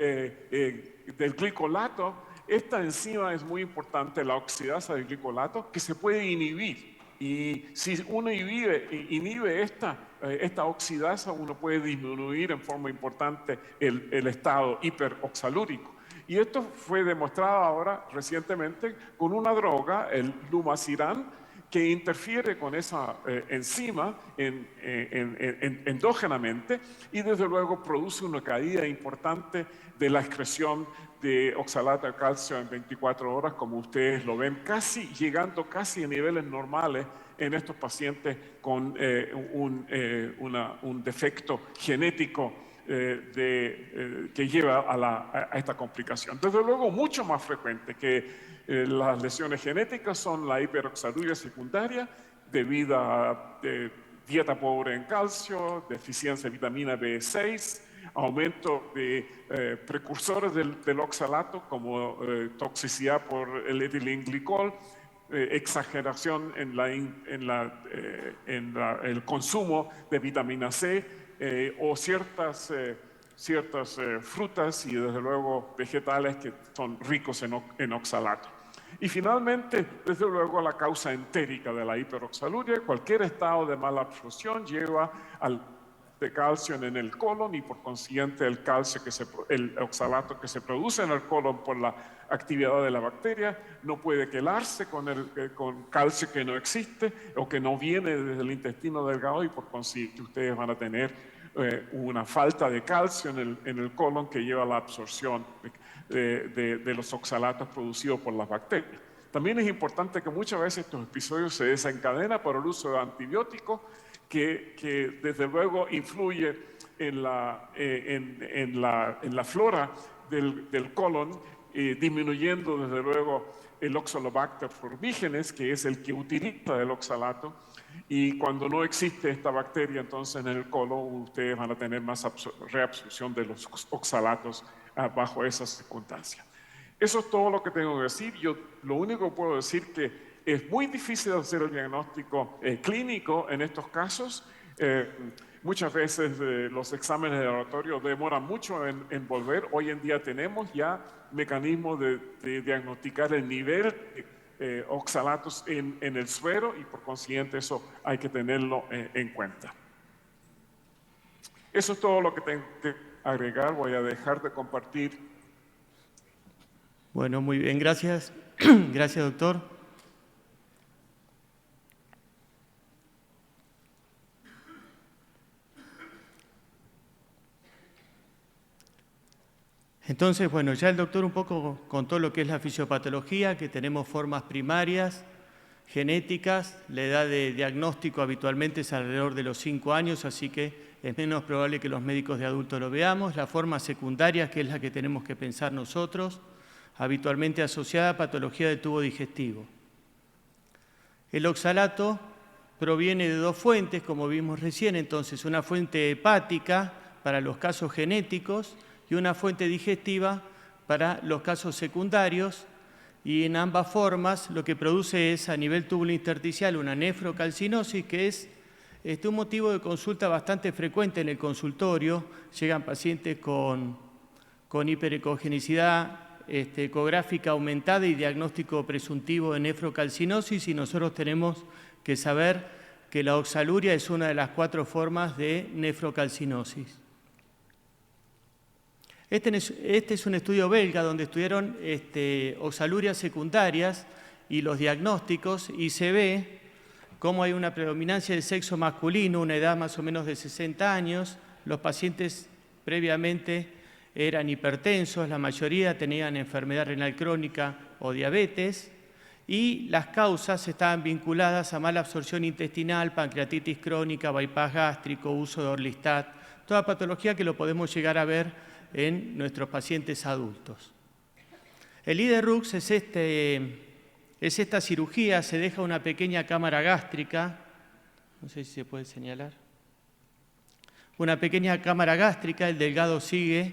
glicolato, esta enzima es muy importante, la oxidasa del glicolato, que se puede inhibir. Y si uno inhibe esta oxidasa, uno puede disminuir en forma importante el estado hiperoxalúrico. Y esto fue demostrado ahora recientemente con una droga, el lumasiran, que interfiere con esa enzima endógenamente y desde luego produce una caída importante de la excreción de oxalato de calcio en 24 horas, como ustedes lo ven, llegando casi a niveles normales en estos pacientes con un defecto genético que lleva a esta complicación. Desde luego, mucho más frecuente que las lesiones genéticas son la hiperoxaluria secundaria debido a dieta pobre en calcio, deficiencia de vitamina B6, aumento de precursores del oxalato como toxicidad por el etilenglicol, exageración en el consumo de vitamina C o ciertas frutas y desde luego vegetales que son ricos en oxalato. Y finalmente, desde luego, la causa entérica de la hiperoxaluria. Cualquier estado de mala absorción lleva al de calcio en el colon y por consiguiente el oxalato que se produce en el colon por la actividad de la bacteria no puede quelarse con calcio que no existe o que no viene desde el intestino delgado y por consiguiente ustedes van a tener una falta de calcio en el colon que lleva a la absorción de los oxalatos producidos por las bacterias. También es importante que muchas veces estos episodios se desencadenan por el uso de antibióticos que desde luego influye en la flora del colon, disminuyendo desde luego el Oxalobacter formigenes, que es el que utiliza el oxalato, y cuando no existe esta bacteria, entonces en el colon ustedes van a tener más reabsorción de los oxalatos bajo esas circunstancias. Eso es todo lo que tengo que decir. Yo lo único que puedo decir que es muy difícil hacer el diagnóstico clínico en estos casos. Muchas veces los exámenes de laboratorio demoran mucho en volver. Hoy en día tenemos ya mecanismos de diagnosticar el nivel de oxalatos en el suero y por consiguiente eso hay que tenerlo en cuenta. Eso es todo lo que tengo que agregar. Voy a dejar de compartir. Bueno, muy bien, gracias. Gracias, doctor. Entonces, bueno, ya el doctor un poco contó lo que es la fisiopatología, que tenemos formas primarias, genéticas, la edad de diagnóstico habitualmente es alrededor de los 5 años, así que es menos probable que los médicos de adultos lo veamos. La forma secundaria, que es la que tenemos que pensar nosotros, habitualmente asociada a patología del tubo digestivo. El oxalato proviene de 2 fuentes, como vimos recién, entonces una fuente hepática para los casos genéticos y una fuente digestiva para los casos secundarios, y en ambas formas lo que produce es a nivel túbulo intersticial una nefrocalcinosis, que es un motivo de consulta bastante frecuente en el consultorio. Llegan pacientes con hiperecogenicidad ecográfica aumentada y diagnóstico presuntivo de nefrocalcinosis, y nosotros tenemos que saber que la oxaluria es una de las 4 formas de nefrocalcinosis. Este es un estudio belga donde estudiaron oxalurias secundarias y los diagnósticos, y se ve cómo hay una predominancia de sexo masculino, una edad más o menos de 60 años. Los pacientes previamente eran hipertensos, la mayoría tenían enfermedad renal crónica o diabetes, y las causas estaban vinculadas a mala absorción intestinal, pancreatitis crónica, bypass gástrico, uso de Orlistat, toda patología que lo podemos llegar a ver en nuestros pacientes adultos. El IDE-RUX es esta cirugía, se deja una pequeña cámara gástrica, no sé si se puede señalar, una pequeña cámara gástrica, el delgado sigue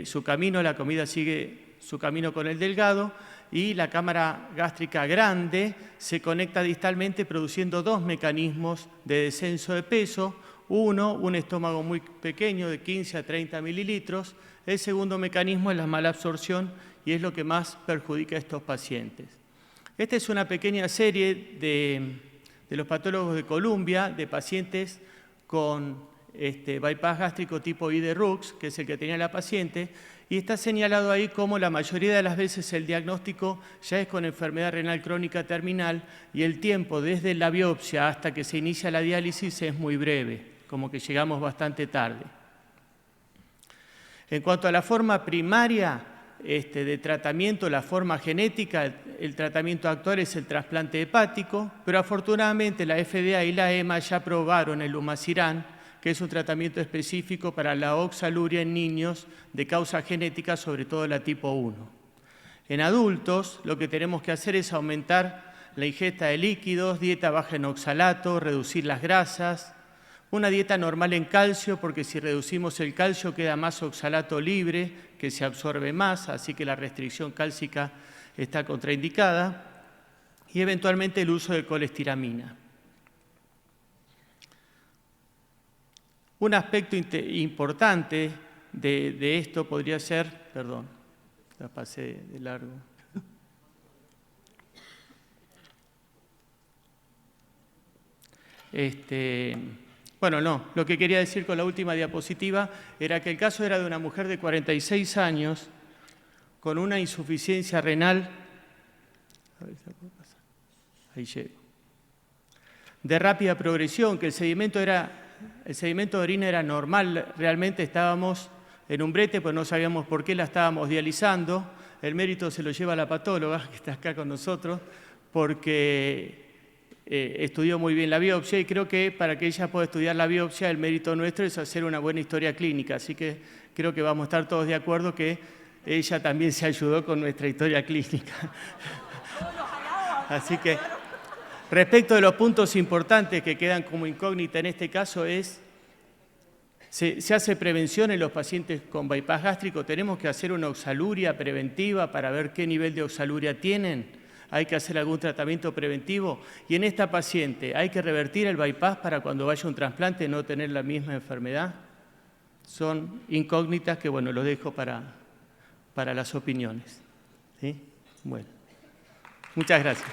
su camino, la comida sigue su camino con el delgado, y la cámara gástrica grande se conecta distalmente produciendo dos mecanismos de descenso de peso. Uno, un estómago muy pequeño de 15 a 30 mililitros. El segundo mecanismo es la mala absorción y es lo que más perjudica a estos pacientes. Esta es una pequeña serie de los patólogos de Columbia, de pacientes con bypass gástrico tipo IDE-RUX, que es el que tenía la paciente, y está señalado ahí como la mayoría de las veces el diagnóstico ya es con enfermedad renal crónica terminal y el tiempo desde la biopsia hasta que se inicia la diálisis es muy breve, como que llegamos bastante tarde. En cuanto a la forma primaria de tratamiento, la forma genética, el tratamiento actual es el trasplante hepático, pero afortunadamente la FDA y la EMA ya aprobaron el lumasiran, que es un tratamiento específico para la oxaluria en niños de causa genética, sobre todo la tipo 1. En adultos, lo que tenemos que hacer es aumentar la ingesta de líquidos, dieta baja en oxalato, reducir las grasas, una dieta normal en calcio, porque si reducimos el calcio queda más oxalato libre, que se absorbe más, así que la restricción cálcica está contraindicada, y eventualmente el uso de colestiramina. Un aspecto importante de esto podría ser, perdón, la pasé de largo. Bueno, no, lo que quería decir con la última diapositiva era que el caso era de una mujer de 46 años con una insuficiencia renal, a ver si la puedo pasar. Ahí llego, de rápida progresión, que el sedimento de orina era normal, realmente estábamos en un brete, pues no sabíamos por qué la estábamos dializando. El mérito se lo lleva la patóloga, que está acá con nosotros, porque estudió muy bien la biopsia y creo que para que ella pueda estudiar la biopsia, el mérito nuestro es hacer una buena historia clínica. Así que creo que vamos a estar todos de acuerdo que ella también se ayudó con nuestra historia clínica. Así que, respecto de los puntos importantes que quedan como incógnita en este caso es, se hace prevención en los pacientes con bypass gástrico, tenemos que hacer una oxaluria preventiva para ver qué nivel de oxaluria tienen, hay que hacer algún tratamiento preventivo y en esta paciente hay que revertir el bypass para cuando vaya a un trasplante no tener la misma enfermedad. Son incógnitas que, bueno, lo dejo para las opiniones. ¿Sí? Bueno, muchas gracias.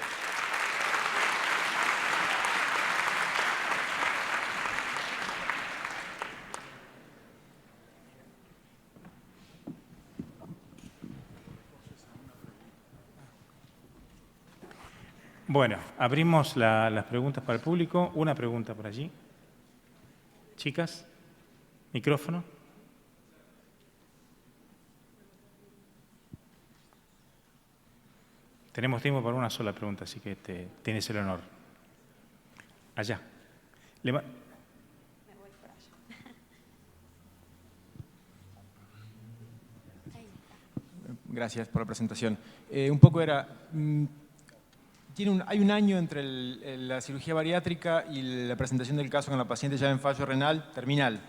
Bueno, abrimos las preguntas para el público. Una pregunta por allí. Chicas, micrófono. Tenemos tiempo para una sola pregunta, así que tienes el honor. Allá. Me voy por allá. Gracias por la presentación. Un poco era... hay un año entre la cirugía bariátrica y la presentación del caso con la paciente ya en fallo renal terminal.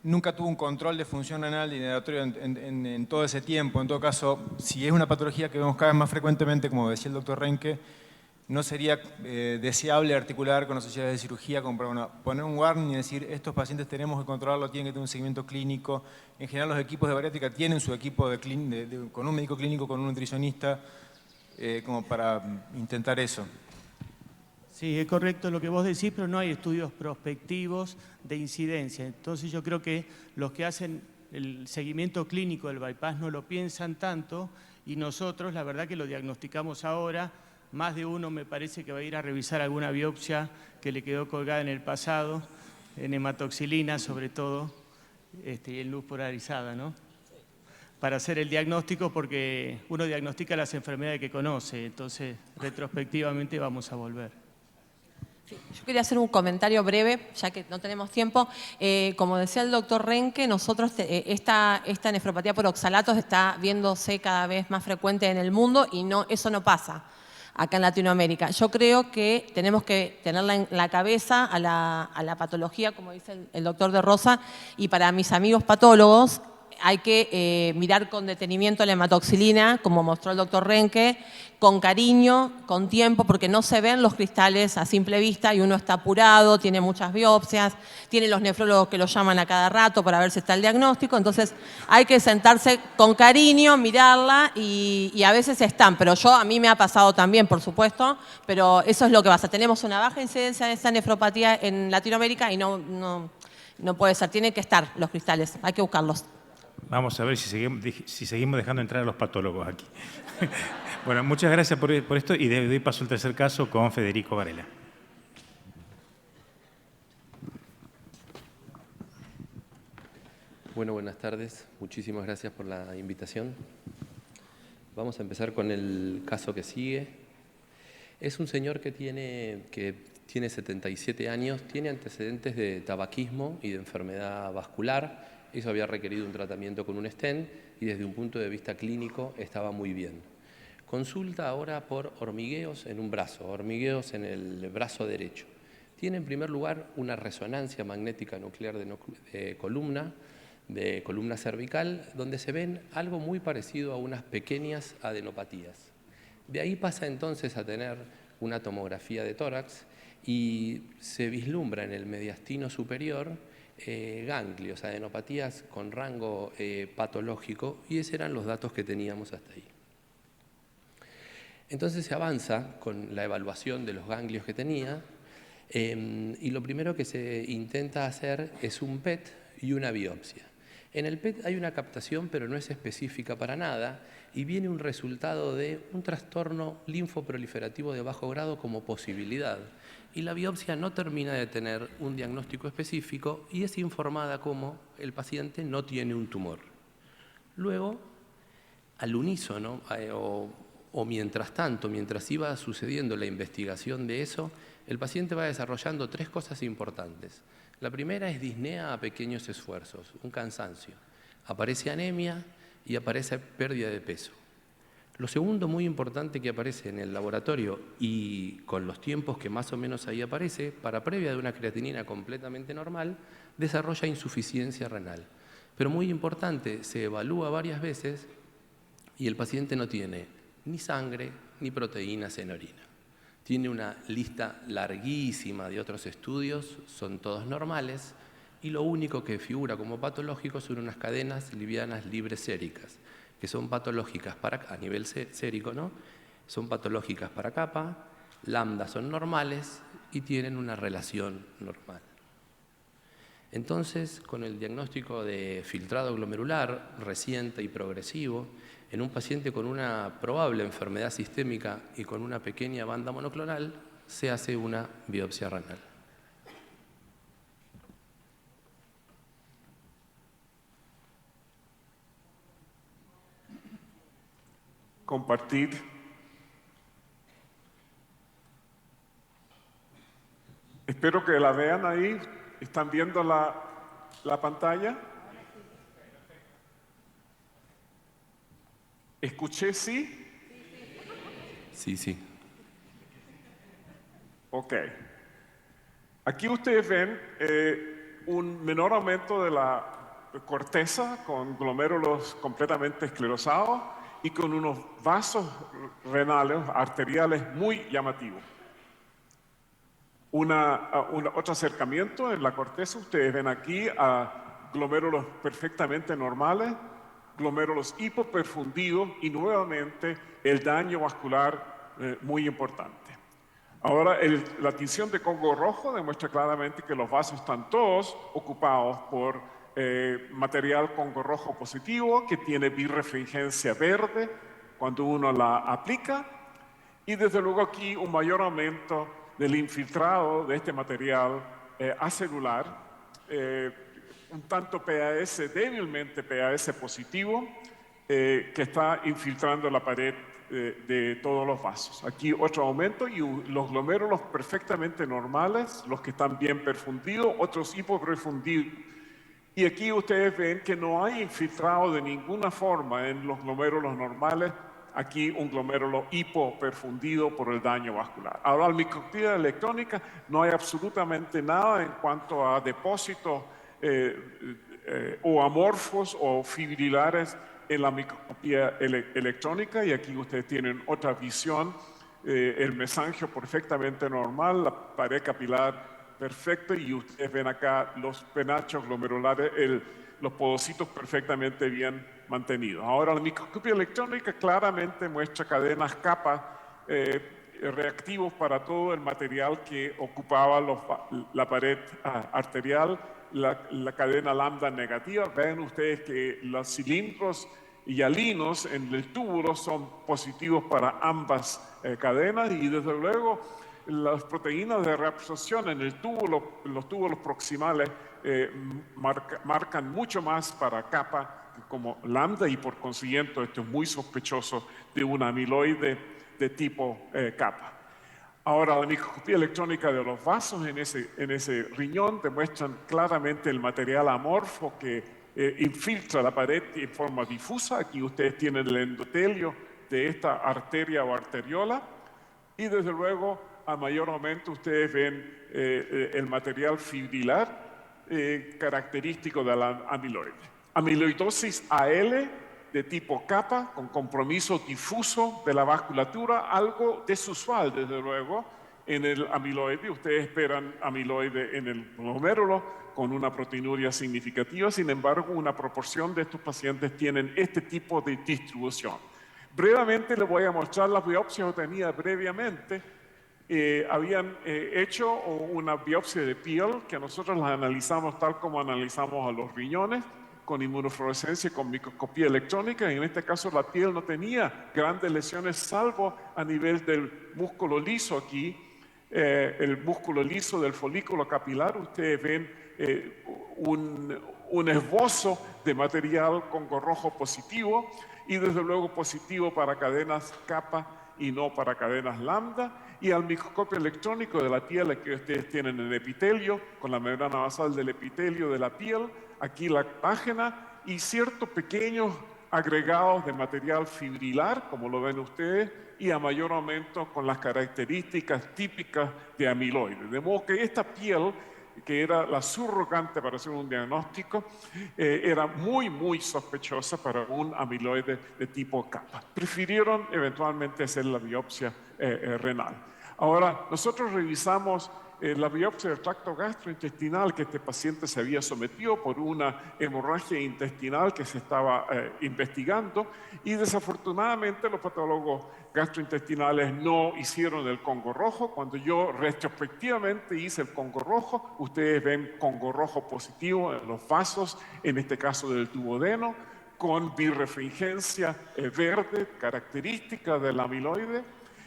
Nunca tuvo un control de función renal inhalatoria en todo ese tiempo. En todo caso, si es una patología que vemos cada vez más frecuentemente, como decía el doctor Renke, no sería deseable articular con las sociedades de cirugía como para poner un warning y decir estos pacientes tenemos que controlarlo, tienen que tener un seguimiento clínico. En general los equipos de bariátrica tienen su equipo con un médico clínico, con un nutricionista, como para intentar eso. Sí, es correcto lo que vos decís, pero no hay estudios prospectivos de incidencia. Entonces yo creo que los que hacen el seguimiento clínico del bypass no lo piensan tanto y nosotros la verdad que lo diagnosticamos ahora. Más de uno me parece que va a ir a revisar alguna biopsia que le quedó colgada en el pasado, en hematoxilina sobre todo, y en luz polarizada, ¿no? Para hacer el diagnóstico, porque uno diagnostica las enfermedades que conoce, entonces retrospectivamente vamos a volver. Yo quería hacer un comentario breve, ya que no tenemos tiempo. Como decía el doctor Renke, nosotros esta nefropatía por oxalatos está viéndose cada vez más frecuente en el mundo y eso no pasa acá en Latinoamérica. Yo creo que tenemos que tenerla en la cabeza a la patología, como dice el doctor de Rosa, y para mis amigos patólogos hay que mirar con detenimiento la hematoxilina, como mostró el doctor Renke, con cariño, con tiempo, porque no se ven los cristales a simple vista y uno está apurado, tiene muchas biopsias, tiene los nefrólogos que lo llaman a cada rato para ver si está el diagnóstico, entonces hay que sentarse con cariño, mirarla y a veces están, pero a mí me ha pasado también, por supuesto, pero eso es lo que pasa. Tenemos una baja incidencia de esta nefropatía en Latinoamérica y no puede ser, tienen que estar los cristales, hay que buscarlos. Vamos a ver si seguimos dejando entrar a los patólogos aquí. Bueno, muchas gracias por esto y doy paso al tercer caso con Federico Varela. Bueno, buenas tardes. Muchísimas gracias por la invitación. Vamos a empezar con el caso que sigue. Es un señor que tiene 77 años, tiene antecedentes de tabaquismo y de enfermedad vascular. Eso había requerido un tratamiento con un stent y desde un punto de vista clínico estaba muy bien. Consulta ahora por hormigueos en un brazo, hormigueos en el brazo derecho. Tiene en primer lugar una resonancia magnética nuclear de columna cervical, donde se ven algo muy parecido a unas pequeñas adenopatías. De ahí pasa entonces a tener una tomografía de tórax y se vislumbra en el mediastino superior ganglios, adenopatías con rango patológico, y esos eran los datos que teníamos hasta ahí. Entonces se avanza con la evaluación de los ganglios que tenía y lo primero que se intenta hacer es un PET y una biopsia. En el PET hay una captación, pero no es específica para nada, y viene un resultado de un trastorno linfoproliferativo de bajo grado como posibilidad. Y la biopsia no termina de tener un diagnóstico específico y es informada como el paciente no tiene un tumor. Luego, al unísono, o mientras tanto, mientras iba sucediendo la investigación de eso, el paciente va desarrollando tres cosas importantes. La primera es disnea a pequeños esfuerzos, un cansancio. Aparece anemia y aparece pérdida de peso. Lo segundo muy importante que aparece en el laboratorio y con los tiempos que más o menos ahí aparece, para previa de una creatinina completamente normal, desarrolla insuficiencia renal. Pero muy importante, se evalúa varias veces y el paciente no tiene ni sangre ni proteínas en orina. Tiene una lista larguísima de otros estudios, son todos normales, y lo único que figura como patológico son unas cadenas livianas libres séricas, que son patológicas a nivel sérico, ¿no? Son patológicas para capa, lambda son normales y tienen una relación normal. Entonces, con el diagnóstico de filtrado glomerular reciente y progresivo, en un paciente con una probable enfermedad sistémica y con una pequeña banda monoclonal, se hace una biopsia renal. Compartir. Espero que la vean ahí. ¿Están viendo la pantalla? ¿Escuché sí? Sí, sí. Ok. Aquí ustedes ven un menor aumento de la corteza con glomérulos completamente esclerosados y con unos vasos renales, arteriales muy llamativos. Otro acercamiento en la corteza, ustedes ven aquí a glomérulos perfectamente normales, glomérulos hipoperfundidos y nuevamente el daño vascular muy importante. Ahora, la tinción de Congo rojo demuestra claramente que los vasos están todos ocupados por material Congo rojo positivo que tiene birrefringencia verde cuando uno la aplica. Y desde luego aquí un mayor aumento del infiltrado de este material acelular, un tanto PAS, débilmente PAS positivo, que está infiltrando la pared de todos los vasos. Aquí otro aumento y los glomérulos perfectamente normales, los que están bien perfundidos, otros hipoperfundidos. Y aquí ustedes ven que no hay infiltrado de ninguna forma en los glomérulos normales. Aquí un glomérulo hipoperfundido por el daño vascular. Ahora, la microscopía electrónica no hay absolutamente nada en cuanto a depósitos o amorfos o fibrilares en la microscopía electrónica, y aquí ustedes tienen otra visión, el mesangio perfectamente normal, la pared capilar perfecta, y ustedes ven acá los penachos glomerulares, los podocitos perfectamente bien mantenidos. Ahora, la microscopía electrónica claramente muestra cadenas kappa reactivos para todo el material que ocupaba la pared arterial, la cadena lambda negativa. Ven ustedes que los cilindros hialinos en el túbulo son positivos para ambas cadenas, y desde luego las proteínas de reabsorción en el túbulo, los túbulos proximales marcan mucho más para kappa como lambda, y por consiguiente esto es muy sospechoso de un amiloide de tipo kappa. Ahora, la microscopía electrónica de los vasos en ese riñón demuestran claramente el material amorfo que infiltra la pared en forma difusa. Aquí ustedes tienen el endotelio de esta arteria o arteriola, y desde luego a mayor aumento ustedes ven el material fibrilar característico de la amiloide. Amiloidosis AL de tipo kappa, con compromiso difuso de la vasculatura, algo desusual desde luego en el amiloide. Ustedes esperan amiloide en el glomérulo con una proteinuria significativa, sin embargo una proporción de estos pacientes tienen este tipo de distribución. Brevemente les voy a mostrar las biopsias obtenidas previamente. Habían hecho una biopsia de piel, que nosotros las analizamos tal como analizamos a los riñones, con inmunofluorescencia y con microscopía electrónica. Y en este caso la piel no tenía grandes lesiones, salvo a nivel del músculo liso aquí, el músculo liso del folículo capilar. Ustedes ven un esbozo de material Congo rojo positivo, y desde luego positivo para cadenas kappa y no para cadenas lambda. Y al microscopio electrónico de la piel, que ustedes tienen el epitelio, con la membrana basal del epitelio de la piel, aquí la página y ciertos pequeños agregados de material fibrilar, como lo ven ustedes, y a mayor aumento con las características típicas de amiloide. De modo que esta piel, que era la subrogante para hacer un diagnóstico, era muy sospechosa para un amiloide de tipo kappa. Prefirieron eventualmente hacer la biopsia renal. Ahora, nosotros revisamos la biopsia del tracto gastrointestinal que este paciente se había sometido por una hemorragia intestinal que se estaba investigando, y desafortunadamente los patólogos gastrointestinales no hicieron el Congo rojo. Cuando yo retrospectivamente hice el Congo rojo, ustedes ven Congo rojo positivo en los vasos, en este caso del duodeno, con birrefringencia verde, característica del amiloide,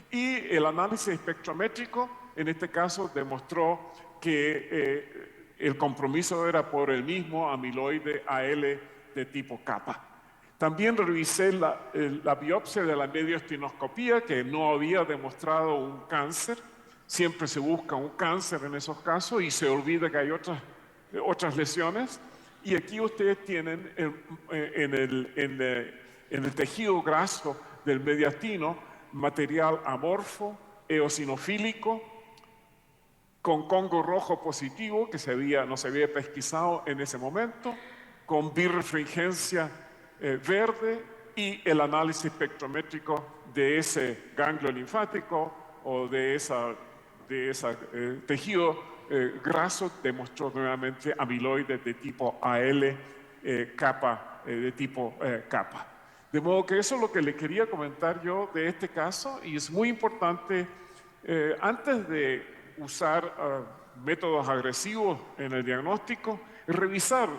y el análisis espectrométrico en este caso demostró que el compromiso era por el mismo amiloide AL de tipo kappa. También revisé la biopsia de la mediostinoscopía, que no había demostrado un cáncer. Siempre se busca un cáncer en esos casos y se olvida que hay otras lesiones. Y aquí ustedes tienen en el tejido graso del mediastino material amorfo, eosinofílico, con Congo rojo positivo, que no se había pesquisado en ese momento, con birrefringencia verde, y el análisis espectrométrico de ese ganglio linfático o de ese tejido graso demostró nuevamente amiloide de tipo AL kappa, de tipo kappa. De modo que eso es lo que le quería comentar yo de este caso, y es muy importante antes de usar métodos agresivos en el diagnóstico, revisar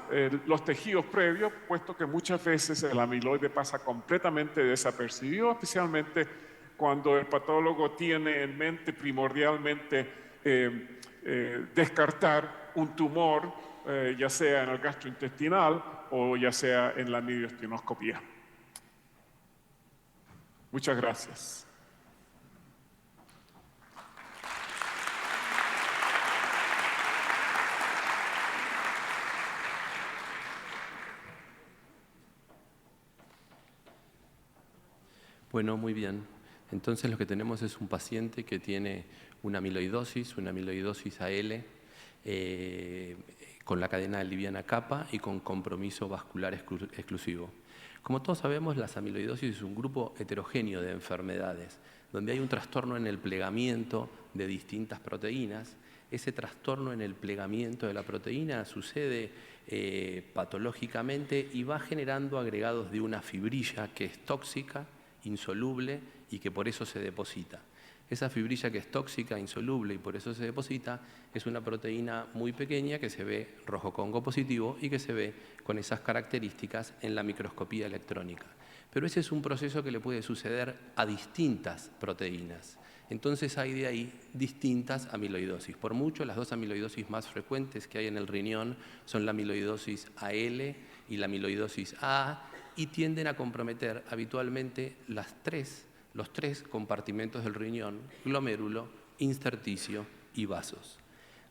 los tejidos previos, puesto que muchas veces el amiloide pasa completamente desapercibido, especialmente cuando el patólogo tiene en mente primordialmente descartar un tumor, ya sea en el gastrointestinal o ya sea en la midiostinoscopía. Muchas gracias. Bueno, muy bien. Entonces lo que tenemos es un paciente que tiene una amiloidosis AL, con la cadena liviana kappa y con compromiso vascular exclusivo. Como todos sabemos, las amiloidosis es un grupo heterogéneo de enfermedades, donde hay un trastorno en el plegamiento de distintas proteínas. Ese trastorno en el plegamiento de la proteína sucede patológicamente y va generando agregados de una fibrilla que es tóxica, insoluble y que por eso se deposita. Esa fibrilla que es tóxica, insoluble y por eso se deposita es una proteína muy pequeña que se ve rojo Congo positivo y que se ve con esas características en la microscopía electrónica. Pero ese es un proceso que le puede suceder a distintas proteínas. Entonces hay de ahí distintas amiloidosis. Por mucho, las dos amiloidosis más frecuentes que hay en el riñón son la amiloidosis AL y la amiloidosis A, y tienden a comprometer habitualmente los tres compartimentos del riñón: glomérulo, intersticio y vasos.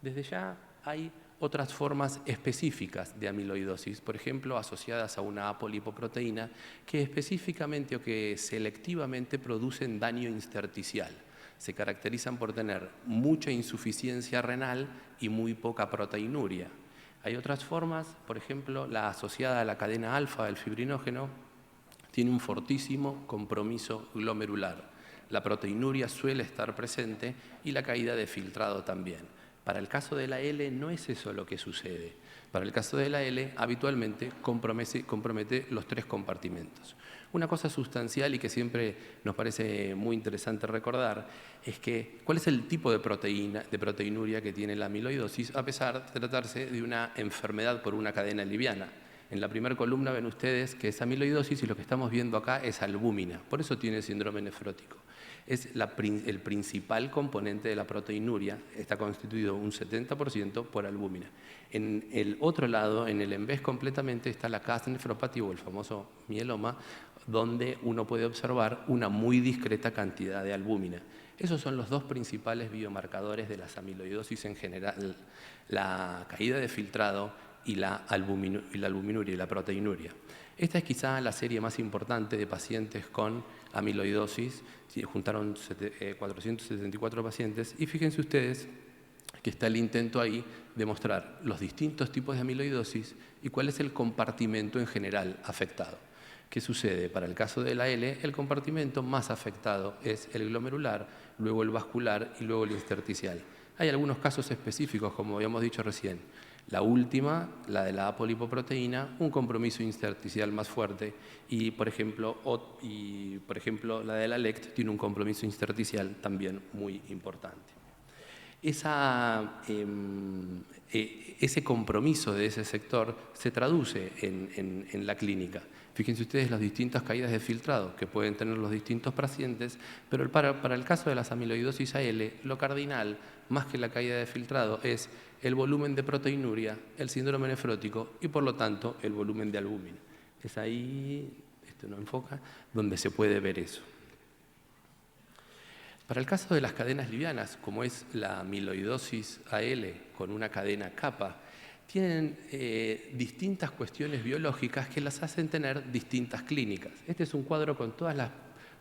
Desde ya hay otras formas específicas de amiloidosis, por ejemplo, asociadas a una apolipoproteína que específicamente o que selectivamente producen daño intersticial. Se caracterizan por tener mucha insuficiencia renal y muy poca proteinuria. Hay otras formas, por ejemplo, la asociada a la cadena alfa del fibrinógeno tiene un fortísimo compromiso glomerular. La proteinuria suele estar presente y la caída de filtrado también. Para el caso de la L no es eso lo que sucede. Para el caso de la L habitualmente compromete los tres compartimentos. Una cosa sustancial y que siempre nos parece muy interesante recordar es que cuál es el tipo de proteinuria que tiene la amiloidosis, a pesar de tratarse de una enfermedad por una cadena liviana. En la primera columna ven ustedes que es amiloidosis y lo que estamos viendo acá es albúmina, por eso tiene síndrome nefrótico. Es el principal componente de la proteinuria, está constituido un 70% por albúmina. En el otro lado, en el ENVES completamente, está la Cas nephropathy o el famoso mieloma, donde uno puede observar una muy discreta cantidad de albúmina. Esos son los dos principales biomarcadores de las amiloidosis en general: la caída de filtrado y la albuminuria y la proteinuria. Esta es quizá la serie más importante de pacientes con amiloidosis. Juntaron 474 pacientes y fíjense ustedes que está el intento ahí de mostrar los distintos tipos de amiloidosis y cuál es el compartimento en general afectado. ¿Qué sucede? Para el caso de la L, el compartimento más afectado es el glomerular, luego el vascular y luego el intersticial. Hay algunos casos específicos, como habíamos dicho recién. La última, la de la apolipoproteína, un compromiso intersticial más fuerte y, por ejemplo, la de la LECT tiene un compromiso intersticial también muy importante. Ese compromiso de ese sector se traduce en la clínica. Fíjense ustedes las distintas caídas de filtrado que pueden tener los distintos pacientes, pero para el caso de las amiloidosis AL, lo cardinal, más que la caída de filtrado, es el volumen de proteinuria, el síndrome nefrótico y, por lo tanto, el volumen de albúmina. Es ahí, esto no enfoca, donde se puede ver eso. Para el caso de las cadenas livianas, como es la amiloidosis AL con una cadena kappa, tienen distintas cuestiones biológicas que las hacen tener distintas clínicas. Este es un cuadro con todas las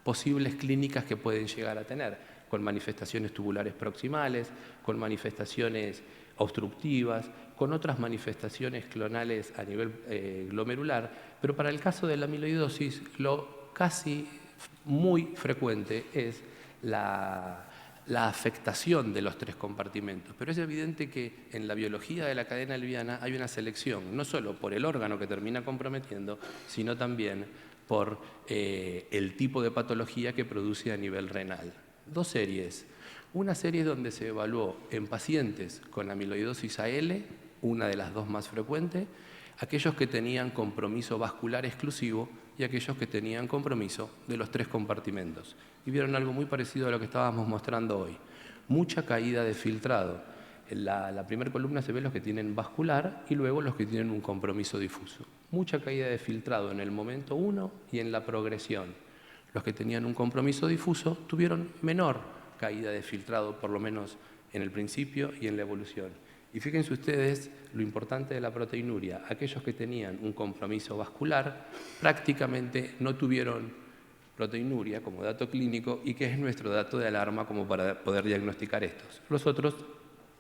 posibles clínicas que pueden llegar a tener, con manifestaciones tubulares proximales, con manifestaciones obstructivas, con otras manifestaciones clonales a nivel glomerular, pero para el caso de la amiloidosis lo casi muy frecuente es la afectación de los tres compartimentos. Pero es evidente que en la biología de la cadena liviana hay una selección, no solo por el órgano que termina comprometiendo, sino también por el tipo de patología que produce a nivel renal. Dos series. Una serie donde se evaluó en pacientes con amiloidosis AL una de las dos más frecuentes, aquellos que tenían compromiso vascular exclusivo y aquellos que tenían compromiso de los 3 compartimentos. Y vieron algo muy parecido a lo que estábamos mostrando hoy. Mucha caída de filtrado. En la primera columna se ven los que tienen vascular y luego los que tienen un compromiso difuso. Mucha caída de filtrado en el momento 1 y en la progresión. Los que tenían un compromiso difuso tuvieron menor caída de filtrado, por lo menos en el principio y en la evolución. Y fíjense ustedes lo importante de la proteinuria. Aquellos que tenían un compromiso vascular prácticamente no tuvieron proteinuria como dato clínico y que es nuestro dato de alarma como para poder diagnosticar estos. Los otros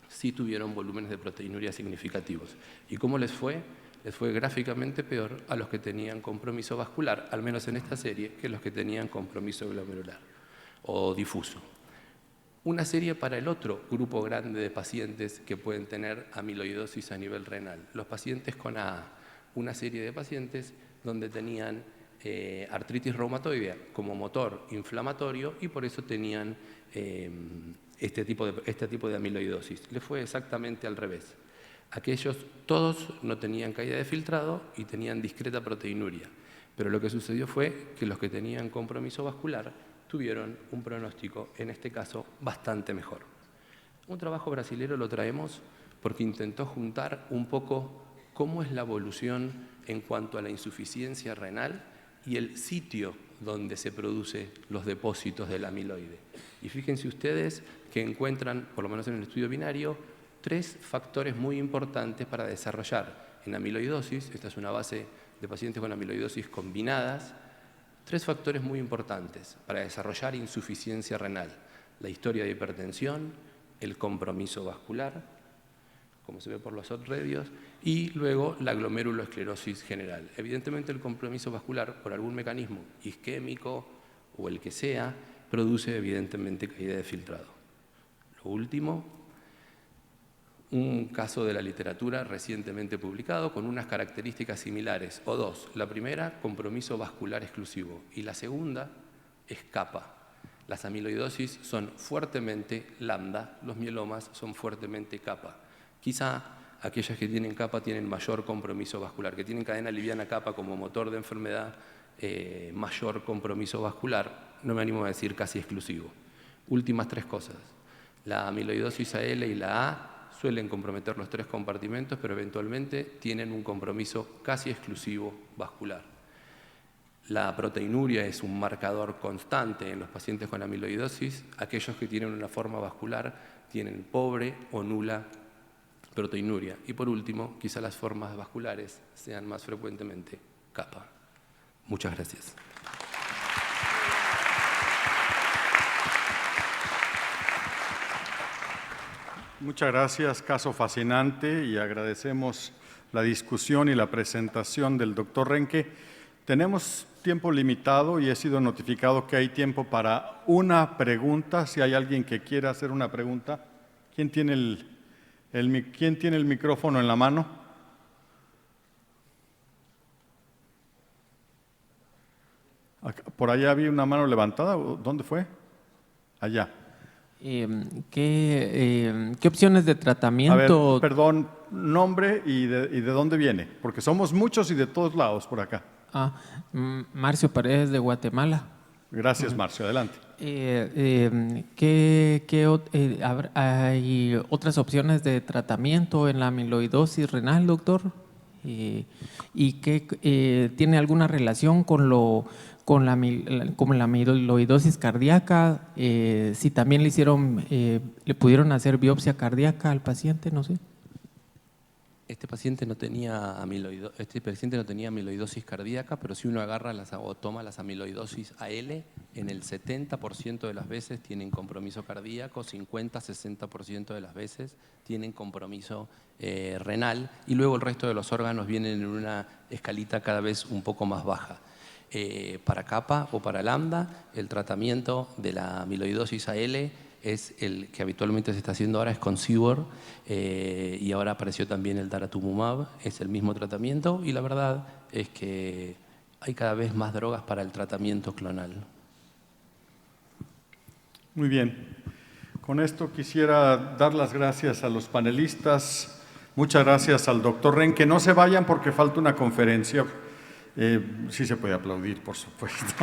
sí tuvieron volúmenes de proteinuria significativos. ¿Y cómo les fue? Les fue gráficamente peor a los que tenían compromiso vascular, al menos en esta serie, que los que tenían compromiso glomerular o difuso. Una serie para el otro grupo grande de pacientes que pueden tener amiloidosis a nivel renal, los pacientes con AA. Una serie de pacientes donde tenían artritis reumatoidea como motor inflamatorio y por eso tenían este tipo de amiloidosis. Les fue exactamente al revés. Aquellos todos no tenían caída de filtrado y tenían discreta proteinuria, pero lo que sucedió fue que los que tenían compromiso vascular tuvieron un pronóstico, en este caso, bastante mejor. Un trabajo brasilero lo traemos porque intentó juntar un poco cómo es la evolución en cuanto a la insuficiencia renal y el sitio donde se producen los depósitos del amiloide. Y fíjense ustedes que encuentran, por lo menos en el estudio binario, 3 factores muy importantes para desarrollar en amiloidosis, esta es una base de pacientes con amiloidosis combinadas, 3 factores muy importantes para desarrollar insuficiencia renal: la historia de hipertensión, el compromiso vascular, como se ve por los subredios, y luego la glomerulosclerosis general. Evidentemente el compromiso vascular, por algún mecanismo isquémico o el que sea, produce evidentemente caída de filtrado. Lo último, un caso de la literatura recientemente publicado con unas características similares, o 2. La primera, compromiso vascular exclusivo, y la segunda es kappa. Las amiloidosis son fuertemente lambda, los mielomas son fuertemente kappa. Quizá aquellas que tienen kappa tienen mayor compromiso vascular, que tienen cadena liviana kappa como motor de enfermedad, mayor compromiso vascular, no me animo a decir casi exclusivo. Últimas 3 cosas. La amiloidosis AL y la A suelen comprometer los 3 compartimentos, pero eventualmente tienen un compromiso casi exclusivo vascular. La proteinuria es un marcador constante en los pacientes con amiloidosis. Aquellos que tienen una forma vascular tienen pobre o nula proteinuria. Y por último, quizá las formas vasculares sean más frecuentemente kappa. Muchas gracias. Muchas gracias, caso fascinante, y agradecemos la discusión y la presentación del doctor Renke. Tenemos tiempo limitado y he sido notificado que hay tiempo para una pregunta. Si hay alguien que quiera hacer una pregunta, ¿quién tiene el micrófono en la mano? Por allá había una mano levantada. ¿Dónde fue? Allá. ¿Qué opciones de tratamiento? A ver, perdón, nombre y de dónde viene, porque somos muchos y de todos lados por acá. Marcio Paredes, de Guatemala. Gracias, Marcio, adelante. ¿Hay otras opciones de tratamiento en la amiloidosis renal, doctor? ¿Y qué tiene alguna relación con la amiloidosis cardíaca? Si también le pudieron hacer biopsia cardíaca al paciente, no sé. Este paciente no tenía amiloidosis cardíaca, pero si uno agarra o toma las amiloidosis AL, en el 70% de las veces tienen compromiso cardíaco, 50-60% de las veces tienen compromiso renal, y luego el resto de los órganos vienen en una escalita cada vez un poco más baja. Para kappa o para lambda, el tratamiento de la amiloidosis AL es el que habitualmente se está haciendo ahora, es con CIBOR, y ahora apareció también el daratumumab, es el mismo tratamiento, y la verdad es que hay cada vez más drogas para el tratamiento clonal. Muy bien. Con esto quisiera dar las gracias a los panelistas Muchas gracias al doctor Renke. No se vayan porque falta una conferencia. Sí se puede aplaudir, por supuesto.